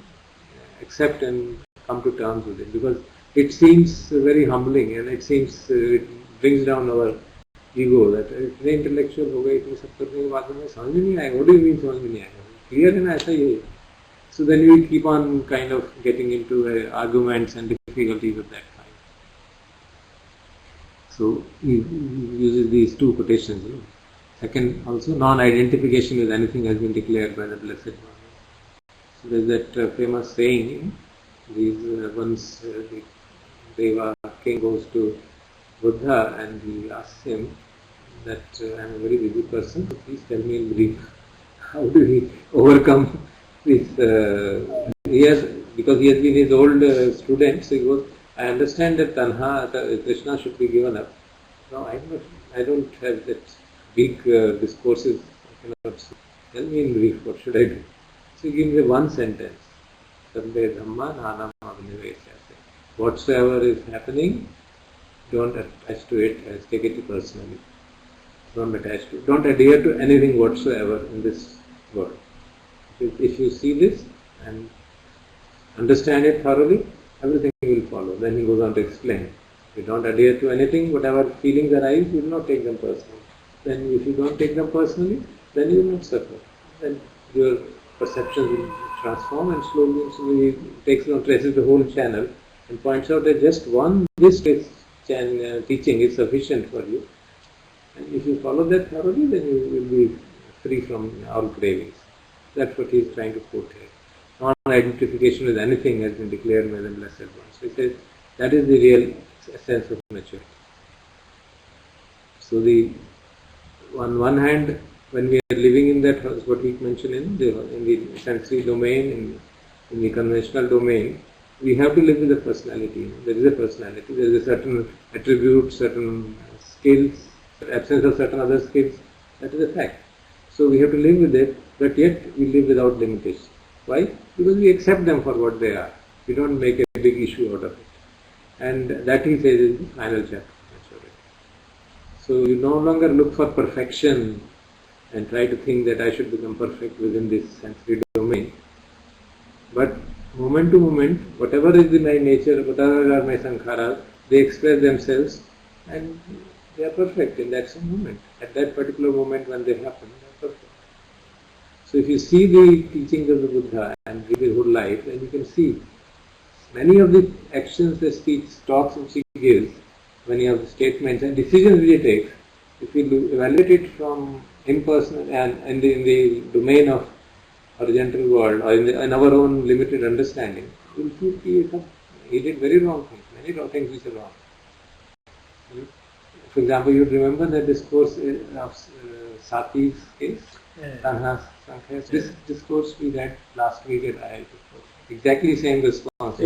accept and come to terms with it, because it seems very humbling and it seems it brings down our ego that इतने intellectual हो गए, इतने सब करने के बाद में समझ में नहीं आएगा. What do you mean समझ में नहीं आएगा? Clear है ना, ऐसा ही है. So then we keep on kind of getting into arguments and difficulties of that kind. So he uses these 2 quotations. Second, also non-identification with anything has been declared by the Blessed One. So there is that famous saying, once the Deva king goes to Buddha and he asks him that I am a very busy person, so please tell me in brief, how do we overcome this? Because he has been his old student, so he goes, I understand that Krishna should be given up. No, I don't have that big discourses. Tell me in brief, what should I do? So he gives me one sentence. Sarve dhamma nanam abhiniveshyate. Whatsoever is happening, don't attach to it, take it personally. Don't adhere to anything whatsoever in this world. If you see this and understand it thoroughly, everything will follow. Then he goes on to explain. If you don't adhere to anything, whatever feelings arise, you will not take them personally. Then if you don't take them personally, then you will not suffer. Then your perceptions will transform, and slowly takes on traces the whole channel and points out that just one this teaching is sufficient for you. And if you follow that thoroughly, then you will be free from all cravings. That's what he is trying to quote here. Non-identification with anything has been declared by the Blessed One. So he says that is the real essence of maturity. So on one hand, when we are living in that, what we mentioned in the sensory domain, in the conventional domain, we have to live with a personality. There is a personality. There is a certain attribute, certain skills, absence of certain other skills. That is a fact. So we have to live with it, but yet we live without limitation. Why? Because we accept them for what they are. We don't make a big issue out of it. And that, he says, is the final chapter. So you no longer look for perfection and try to think that I should become perfect within this sensory domain. But moment to moment, whatever is in my nature, whatever are my sankharas, they express themselves and they are perfect in that same moment. At that particular moment when they happen, they are perfect. So if you see the teachings of the Buddha and read his whole life, then you can see many of the actions, the speech, talks which he gives, many of the statements and decisions which he takes, if we evaluate it from impersonal and in the domain of horizontal world or in our own limited understanding, we will see he did very wrong things, many wrong things which are wrong. For example, you remember the discourse of Sati's case, Tanha's case. This discourse we read last week at IIT. Exactly same response.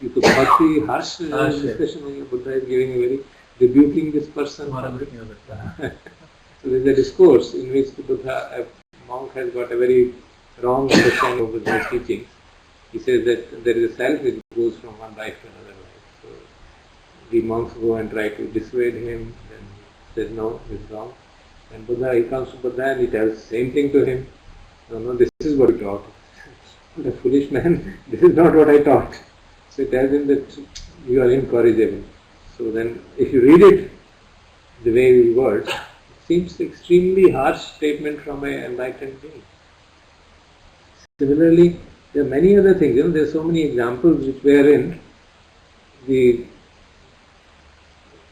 You could not see harsh discussion when Buddha is giving a very rebuking this person. So there is a discourse in which the Buddha, a monk, has got a very wrong understanding of Buddha's teachings. He says that there is a self which goes from one life to another life. So the monks go and try to dissuade him, then he says no, it's wrong. And he comes to Buddha and he tells the same thing to him. No, this is what he taught. The foolish man, this is not what I taught. So he tells him that you are incorrigible. So then if you read it the way he words, it seems extremely harsh statement from an enlightened being. Similarly, there are many other things. There are so many examples which wherein if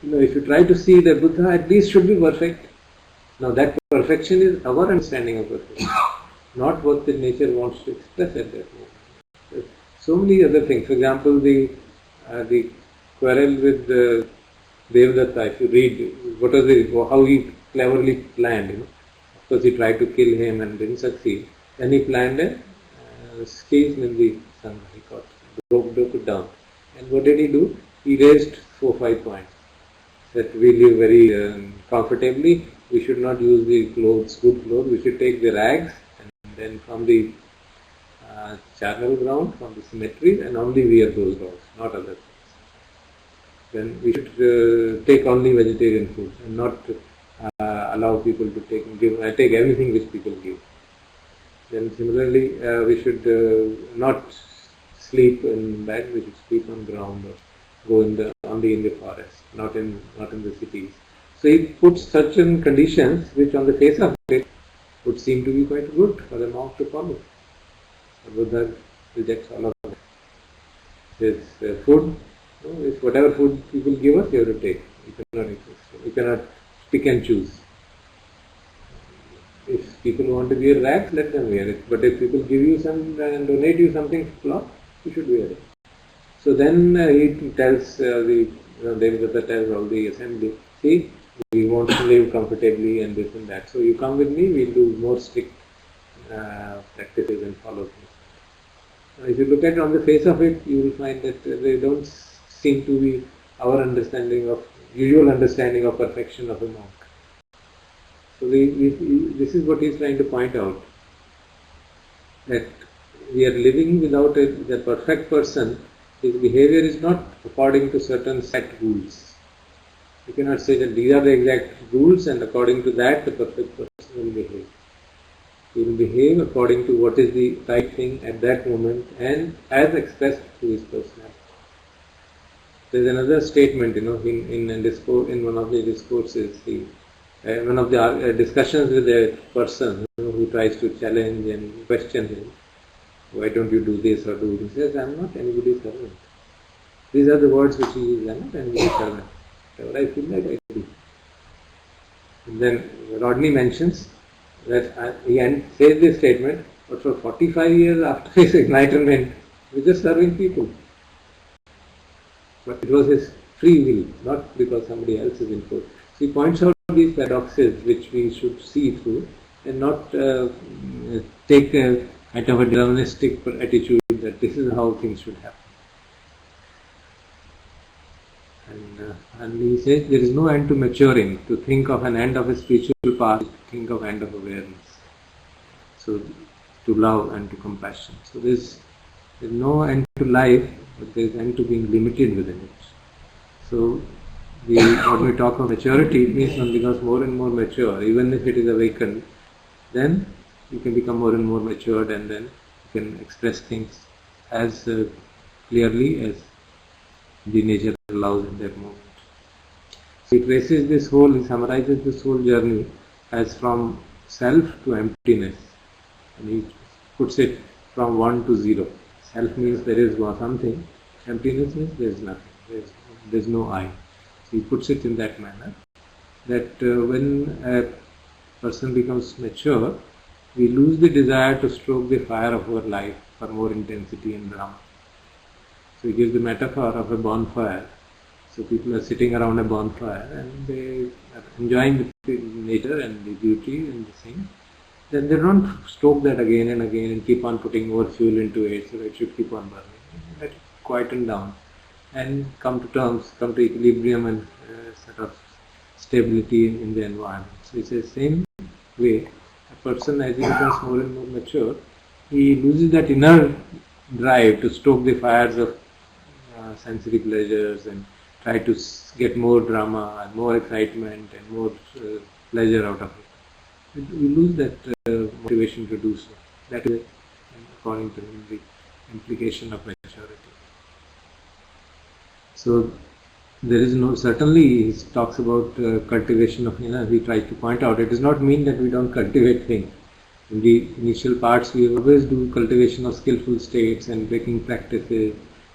you try to see that Buddha at least should be perfect. Now that perfection is our understanding of perfection, not what the nature wants to express at that moment. So many other things. For example, the quarrel with Devadatta. If you read how he cleverly planned. Of course, he tried to kill him and didn't succeed. Then he planned a schism in the Sangha. He broke it down. And what did he do? He raised 4-5 points. That we live very comfortably. We should not use the good clothes. We should take the rags and then from the charnel ground, from the cemetery, and only wear those rags, not other things. Then we should take only vegetarian food and not allow people to take everything which people give. Then similarly, we should not sleep in bed. We should sleep on ground or go only in the forest, not in the cities. So he puts certain conditions which on the face of it would seem to be quite good for the monk to follow. Buddha rejects all of that. There's food. It's whatever food people give us, you have to take. You cannot pick and choose. If people want to wear rags, let them wear it. But if people give you some and donate you something cloth, you should wear it. So then he tells Devadatta tells all the assembly, see, we want to live comfortably and this and that. So you come with me, we'll do more strict practices and follow things. If you look at it on the face of it, you will find that they don't seem to be our usual understanding of perfection of a monk. So this is what he is trying to point out, that we are living without the perfect person. His behavior is not according to certain set rules. You cannot say that these are the exact rules and according to that the perfect person will behave. He will behave according to what is the right thing at that moment and as expressed through his personality. There is another statement, in one of the discourses, one of the discussions with a person who tries to challenge and question him. Why don't you do this or do this? He says, I am not anybody's servant. These are the words which he uses. I am not anybody's servant. Whatever I feel like I do. And then Rodney mentions that he says this statement, but for 45 years after his enlightenment, he was just serving people. But it was his free will, not because somebody else is imposed. So he points out these paradoxes which we should see through and not take a kind of a deterministic attitude that this is how things should happen. And he says there is no end to maturing. To think of an end of a spiritual path, to think of end of awareness. So to love and to compassion. So there's no end to life, but there is end to being limited within it. So when we talk of maturity, it means one becomes more and more mature. Even if it is awakened, then you can become more and more matured, and then you can express things as clearly as the nature allows in that moment. So he traces this whole, he summarizes this whole journey as from self to emptiness, and he puts it from 1 to 0. Self means there is something, emptiness means there is nothing, there is no I. So he puts it in that manner, that when a person becomes mature, we lose the desire to stoke the fire of our life for more intensity and drama. So he gives the metaphor of a bonfire. So people are sitting around a bonfire and they are enjoying the nature and the beauty and the thing. Then they don't stoke that again and again and keep on putting more fuel into it so that it should keep on burning. Let it quieten down and come to terms, come to equilibrium and sort of stability in the environment. So it's the same way. A person, as he becomes more and more mature, he loses that inner drive to stoke the fires of sensory pleasures and try to get more drama and more excitement and more pleasure out of it. We lose that motivation to do so. That is, according to him, the implication of maturity. So there is no, certainly he talks about cultivation of inner, he tries to point out, it does not mean that we don't cultivate things. In the initial parts we always do cultivation of skillful states and breaking practices,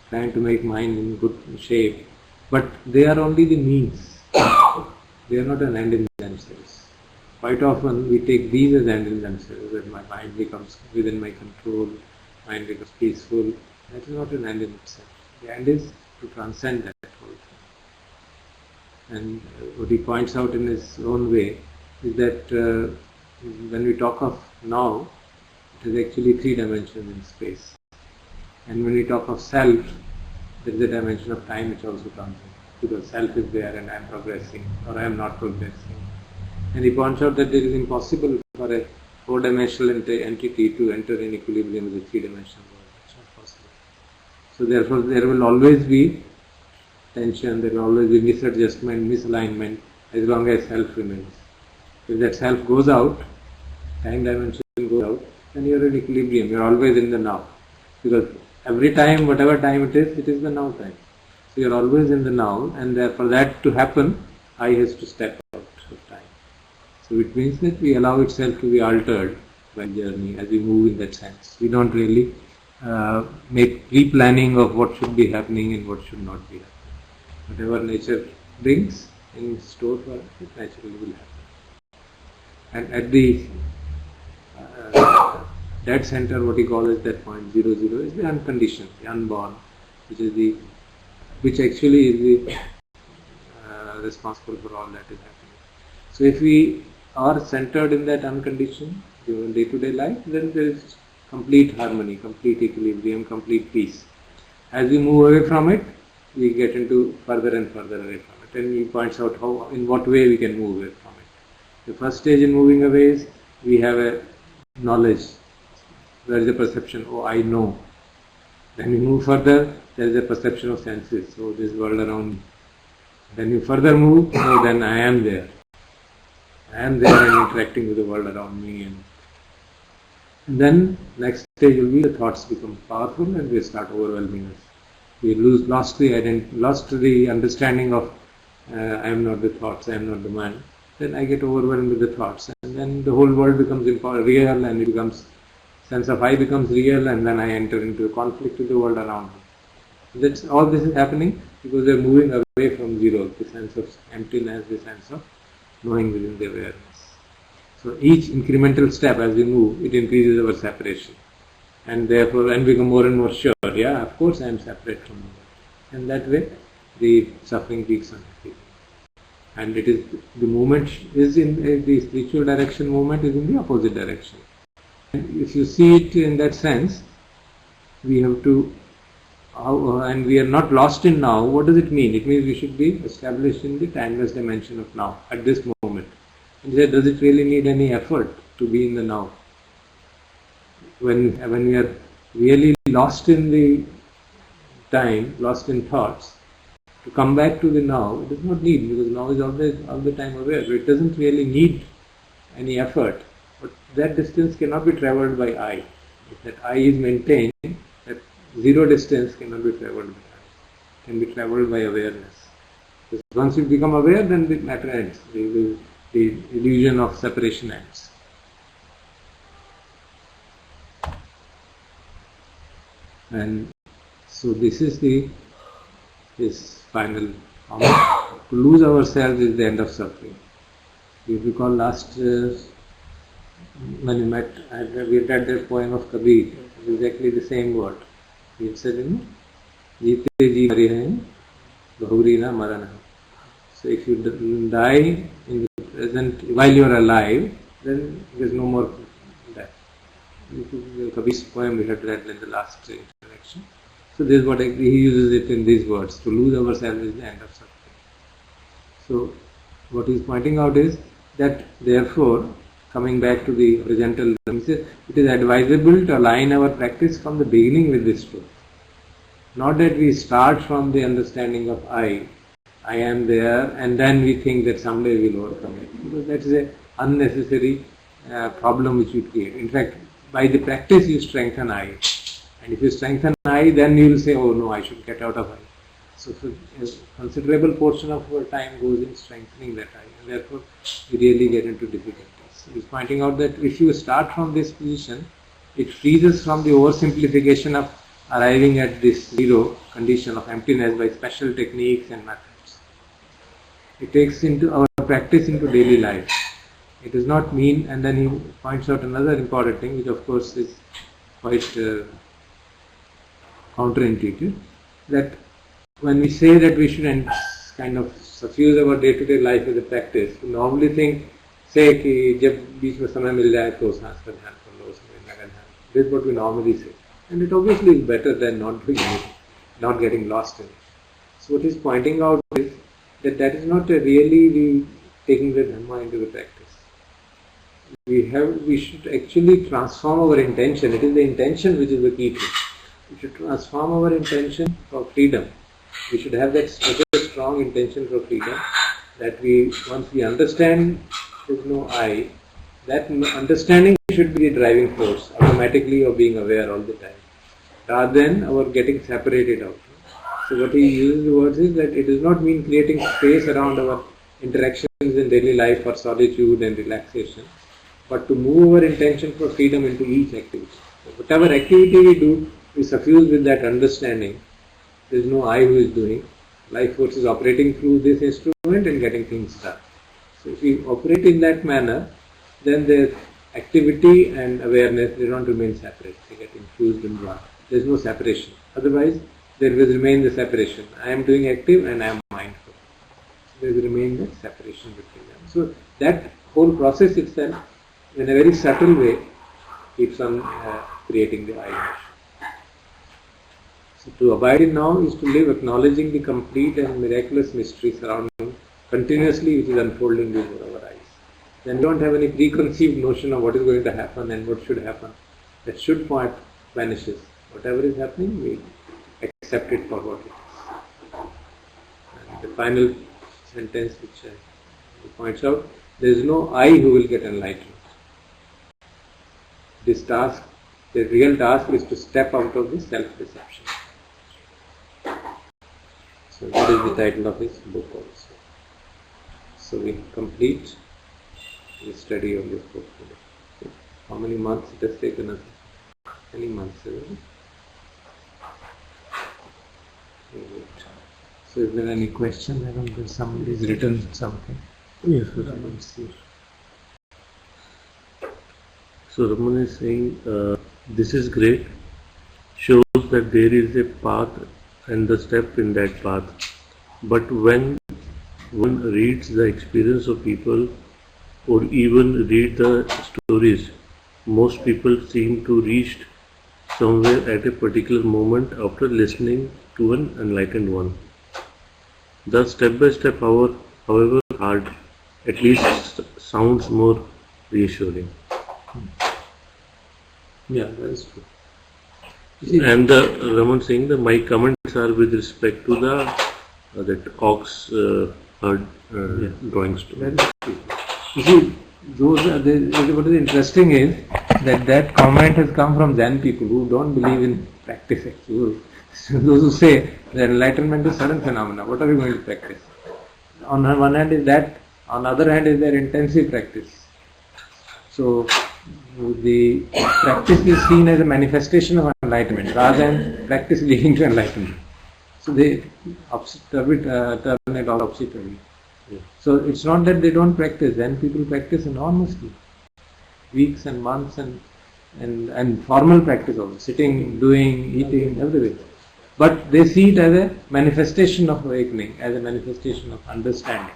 trying to make mind in good shape, but they are only the means. They are not an end in themselves. Quite often we take these as end in themselves, that my mind becomes within my control, mind becomes peaceful. That is not an end in itself. The end is to transcend that whole thing. And what he points out in his own way is that when we talk of now, it is actually 3 dimensions in space. And when we talk of self, there is a dimension of time which also comes in. Because self is there and I am progressing or I am not progressing. And he points out that it is impossible for a 4-dimensional entity to enter in equilibrium with a 3-dimensional world. It's not possible. So therefore there will always be tension, there will always be misadjustment, misalignment as long as self remains. If that self goes out, time dimension goes out, then you are in equilibrium, you are always in the now. Because every time, whatever time it is the now time. So you are always in the now, and for that to happen, I has to step out of time. So it means that we allow itself to be altered by journey as we move in that sense. We don't really make pre-planning of what should be happening and what should not be happening. Whatever nature brings in store for us, it naturally will happen. And at the dead center, what he calls that point 0, 0 is the unconditioned, the unborn, which actually is the responsible for all that is happening. So if we are centered in that unconditioned day-to-day life, then there is complete harmony, complete equilibrium, complete peace. As we move away from it, we get into further and further away from it. And he points out how, in what way we can move away from it. The first stage in moving away is we have a knowledge. There is a perception, oh, I know. Then we move further, there is a perception of senses, so this world around me. Then you further move, oh, then I am there. I am there and interacting with the world around me, and And then next stage will be the thoughts become powerful and they start overwhelming us. We lost the understanding of I am not the thoughts, I am not the mind. Then I get overwhelmed with the thoughts, and then the whole world becomes real, and it becomes sense of I becomes real, and then I enter into a conflict with the world around me. That's all. This is happening because we are moving away from zero, the sense of emptiness, the sense of knowing within the awareness. So each incremental step as we move, it increases our separation, and therefore, and become more and more sure. Yeah, of course, I am separate from the world, and that way, the suffering peaks on increasing. And it is the movement is in the spiritual direction. Movement is in the opposite direction. And if you see it in that sense, we have to, and we are not lost in now. What does it mean? It means we should be established in the timeless dimension of now at this moment. And does it really need any effort to be in the now? When we are really lost in the time, lost in thoughts, to come back to the now, it does not need, because now is always all the time aware. So it doesn't really need any effort. But that distance cannot be travelled by I. If that I is maintained, that zero distance cannot be travelled by I. It can be travelled by awareness. Because once you become aware, then the matter ends. The illusion of separation ends. And so this is his final comment. To lose ourselves is the end of suffering. You recall last when we met, we had read that poem of Kabir, exactly the same word. He had said, Jeete ji mari hai, bahuri na marana. So if you die in the present, while you are alive, then there is no more death. Kabir's poem we had read in the last interaction. So this is what he uses it in these words. To lose ourselves is the end of suffering. So what he is pointing out is that therefore, coming back to the horizontal, it is advisable to align our practice from the beginning with this truth. Not that we start from the understanding of I am there, and then we think that someday we will overcome it. Because that is an unnecessary problem which we create. In fact, by the practice you strengthen I. And if you strengthen I, then you will say, oh no, I should get out of I. So a considerable portion of our time goes in strengthening that I. And therefore, we really get into difficulties. He's pointing out that if you start from this position, it frees us from the oversimplification of arriving at this zero condition of emptiness by special techniques and methods. It takes into our practice into daily life. It does not mean, and then he points out another important thing, which of course is quite counterintuitive, that when we say that we should kind of suffuse our day-to-day life with a practice, we normally think, say कि जब बीच में समय मिल जाए तो सांस का ध्यान कर लो, उसमें लगा ध्यान. This is what we normally say, and it obviously is better than not doing anything, not getting lost in it. So what he's pointing out is that is not really the taking the Dhamma into the practice. We should actually transform our intention. It is the intention which is the key thing. We should transform our intention for freedom. We should have that such a strong intention for freedom that once we understand there is no I, that understanding should be the driving force automatically of being aware all the time, rather than our getting separated out. So what he uses the words is that it does not mean creating space around our interactions in daily life for solitude and relaxation, but to move our intention for freedom into each activity. So whatever activity we do, we suffuse with that understanding. There is no I who is doing. Life force is operating through this instrument and getting things done. So if we operate in that manner, then the activity and awareness, they don't remain separate. They get infused in one. There is no separation. Otherwise, there will remain the separation. I am doing active and I am mindful. There will remain the separation between them. So that whole process itself, in a very subtle way, keeps on creating the I. So to abide in now is to live acknowledging the complete and miraculous mystery surrounding continuously, which is unfolding before our eyes. Then we don't have any preconceived notion of what is going to happen and what should happen. That should point vanishes. Whatever is happening, we accept it for what it is. And the final sentence which he points out, there is no I who will get enlightened. This task, the real task is to step out of this self-deception. So that is the title of his book also. So we complete the study of this book today. How many months it has taken us? Many months, isn't it? Good. So is there any question? I don't know if somebody's written something. Yes, Let's see. So Raman is saying, this is great, shows that there is a path and the step in that path. But when one reads the experience of people or even read the stories, most people seem to reach somewhere at a particular moment after listening to an enlightened one. The step-by-step, however hard, at least sounds more reassuring. Yeah, that is true. You see, And Raman saying that my comments are with respect to the that ox herd drawing story. that is true. You see, what is interesting is that comment has come from Zen people who don't believe in practice actually. So those who say that enlightenment is sudden phenomena, what are we going to practice? On one hand is that, on the other hand is their intensive practice. So the practice is seen as a manifestation of enlightenment rather than practice leading to enlightenment. So they turn it all opposite-way. So it's not that they don't practice. Then people practice enormously, weeks and months and formal practice also, sitting, doing, eating, everything. But they see it as a manifestation of awakening, as a manifestation of understanding.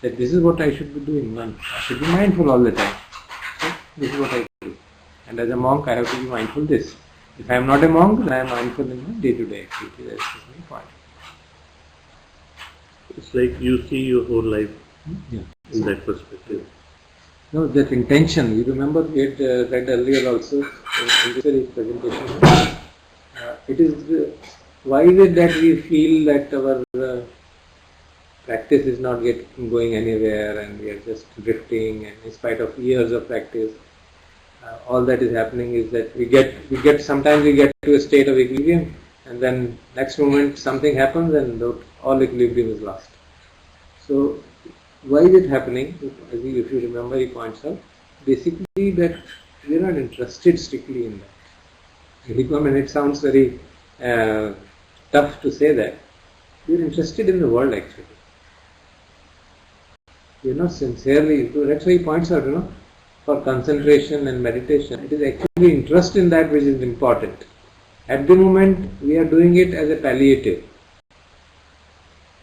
That this is what I should be doing. I should be mindful all the time. So this is what I do. And as a monk, I have to be mindful of this. If I am not a monk, then I am mindful in my day-to-day activity. That's my point. It's like you see your whole life Yeah. in that perspective. No, that intention. You remember we had read earlier also in this very presentation. It is why is it that we feel that our practice is not going anywhere and we are just drifting, and in spite of years of practice, all that is happening is that we get sometimes we get to a state of equilibrium, and then next moment something happens and all equilibrium is lost. So why is it happening? If you remember, he points out basically that we are not interested strictly in that. And it sounds very tough to say that. We are interested in the world actually. We are not sincerely, that's why he points out, for concentration and meditation, it is actually interest in that which is important. At the moment, we are doing it as a palliative.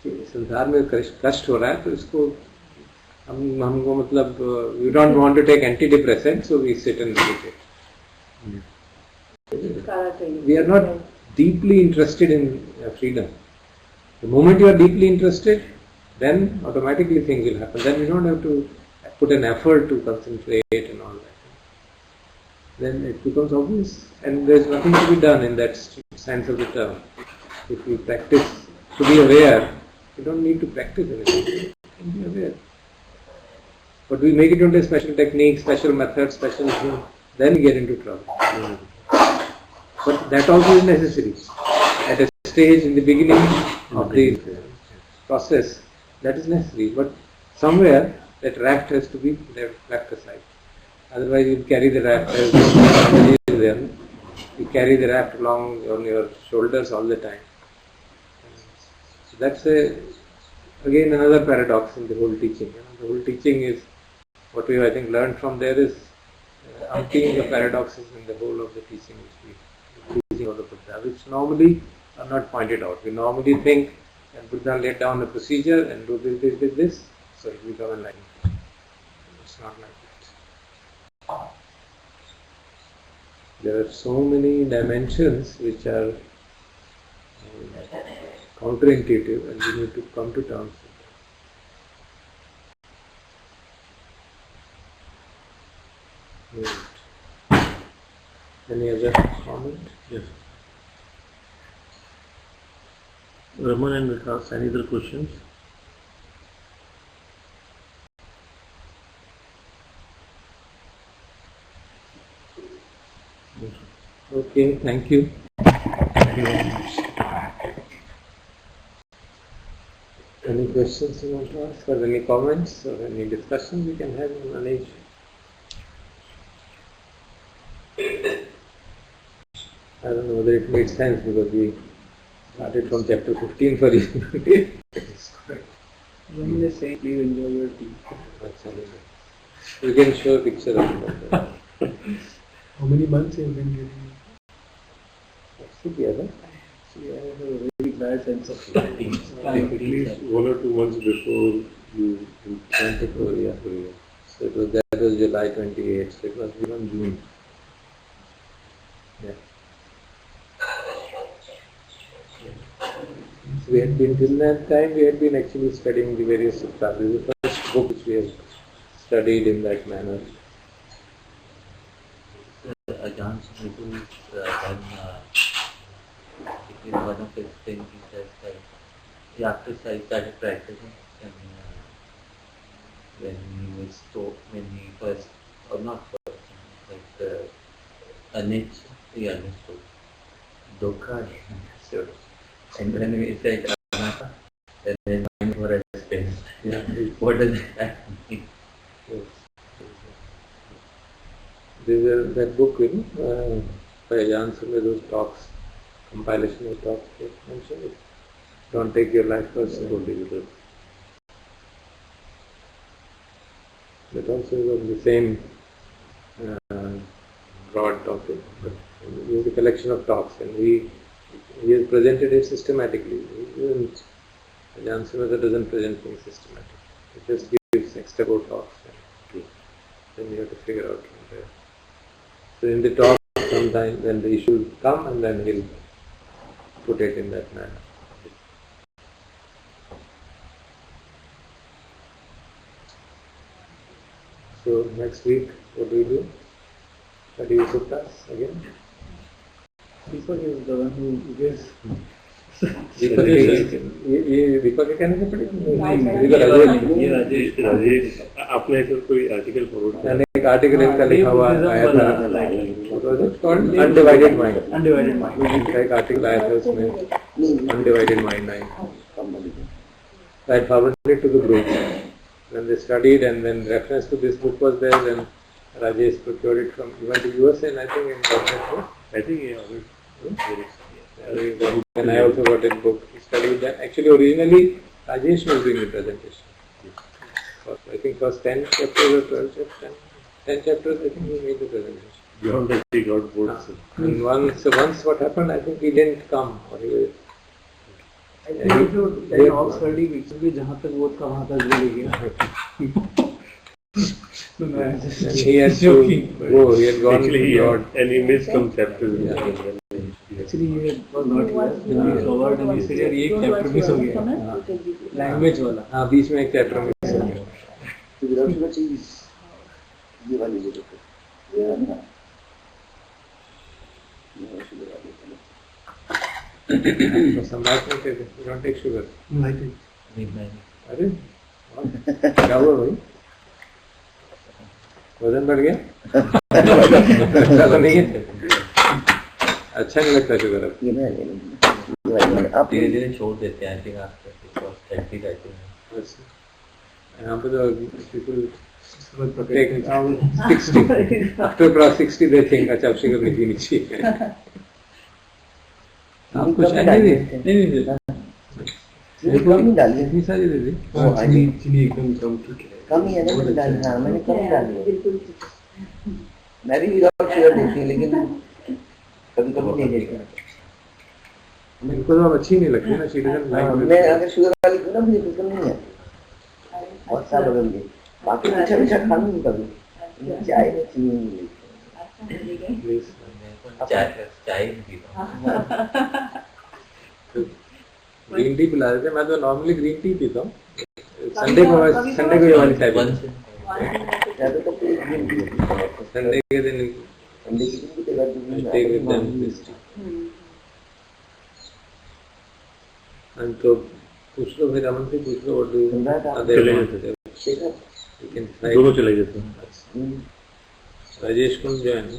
संसार में कष्ट हो रहा है तो इसको हमको मतलब we don't want to take antidepressant, so we sit and meditate. We are not deeply interested in freedom. The moment you are deeply interested, then automatically things will happen. Then you don't have to put an effort to concentrate and all that. Then it becomes obvious, and there is nothing to be done in that sense of the term. If you practice to be aware, you don't need to practice anything. You can be aware. But we make it into a special technique, special method, special thing, then we get into trouble. But that also is necessary. At a stage in the beginning of the process, that is necessary. But somewhere that raft has to be left aside. Otherwise you carry the raft, you carry the raft along on your shoulders all the time. So that's again another paradox in the whole teaching. The whole teaching is, what we I think learned from there is umpteen the paradoxes in the whole of the teaching of the Buddha, which normally are not pointed out. We normally think that Buddha laid down a procedure and do this, so it will become enlightened. It's not like that. There are so many dimensions which are counterintuitive, and we need to come to terms with that. Right. Any other comment? Yes. Raman and Vikas, any other questions? Okay, thank you. Thank you very much. Any questions you want to ask, or any comments, or any discussion we can have on Anish? I don't know whether it made sense because we started from chapter 15 for you. When they say please enjoy your tea. You can show a picture of that. How many months have you been getting? Together. Actually, I have a very bad sense of At least 1 or 2 months before you 24, yeah. So that was July 28th, so it was even June. Yeah. So we had been, till that time, we had been actually studying the various sutras. This is the first book which we have studied in that manner. Ajahn Sumedhu in one of his things he says that after I started practicing and when he was taught, when he first, or not first, like Anish, he understood. Dokha, he understood. And when we said Anatta, and then mind for a space. What does that mean? Yes. That book, by Ajahn Sumedhu's talks, compilation of talks, they mentioned it. Don't take your life personally. That also is of the same broad topic, but it is a collection of talks, and he has presented it systematically. Ajahn Sumedhu doesn't present things systematically. He just gives extra talks, and then you have to figure out from there. So in the talk, sometimes when the issues come, and then he'll put it in that manner. So next week, what do we do? Study suttas again? Deepak is the one who gives. दीपक कहने से पड़ी राजेश आपने ऐसा कोई article forward किया? मैंने एक article इनका लिखा हुआ आया था अनडिवाइडेड माइंड का एक आर्टिकल आया था उसमें undivided mind I forwarded it to the group. When they studied and then reference to this book was there, then Rajesh procured it from, he went to USA and I think in government. I think And I also got a book. He studied that. Actually, originally, Rajesh was doing the presentation. First, I think first 10 chapters or 12 chapters, 10 chapters, I think he made the presentation. beyond that he got bored. And once what happened, I think he didn't come. Or he was, I think if you then Oxford भी जहाँ तक वो था वहाँ तक ले गया. So no, I'm just he had joking. go. He had gone Actually, beyond. and he missed some chapters. Actually he was not here. When we covered and he said यार ये chapter miss हो गया. Language वाला. हाँ बीच में एक chapter miss हो गया. तो विराट का चीज ये वाली ले लो. तो सम्राट नहीं थे. You don't take sugar. नहीं अरे क्या हुआ भाई? वजन बढ़ गया? अच्छा तो नहीं है. अच्छा नहीं लगता शुगर अब. ये मैं ले लूँगा. आप धीरे धीरे छोड़ देते हैं. I think after 30 रहते हैं. यहाँ पे तो people take 60. After cross 60 they think अच्छा अब शुगर नहीं पीनी चाहिए. आप कुछ नहीं कम ही डालिए. इतनी सारी दे दी. चीनी एकदम कम ठीक है. कम ही है ना. मैंने डाली. हाँ मैंने कम ही डाली है. मैं भी विदाउट शुगर देती हूँ लेकिन कभी कभी नहीं देती. इनको तो अब अच्छी नहीं लगती ना. शीडन मैं अगर शुगर वाली दूँ ना मुझे बिल्कुल नहीं है. बहुत साल हो गए. बाकी अच्छा अच्छा खा लूँगी कभी. चाय में चीनी नहीं लेती. चाय नहीं पीता. ग्रीन टी पिला देते. मैं तो नॉर्मली ग्रीन टी पीता हूँ. संडे को ये वाली चाय. संडे के दिन take with them this tea. And तो पूछ लो फिर अमन से पूछ लो. what do you you can try. दोनों चले जाते हैं. राजेश कुंज जो है ना,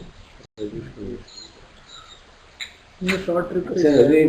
ये शॉर्ट ट्रिप अच्छा, अभी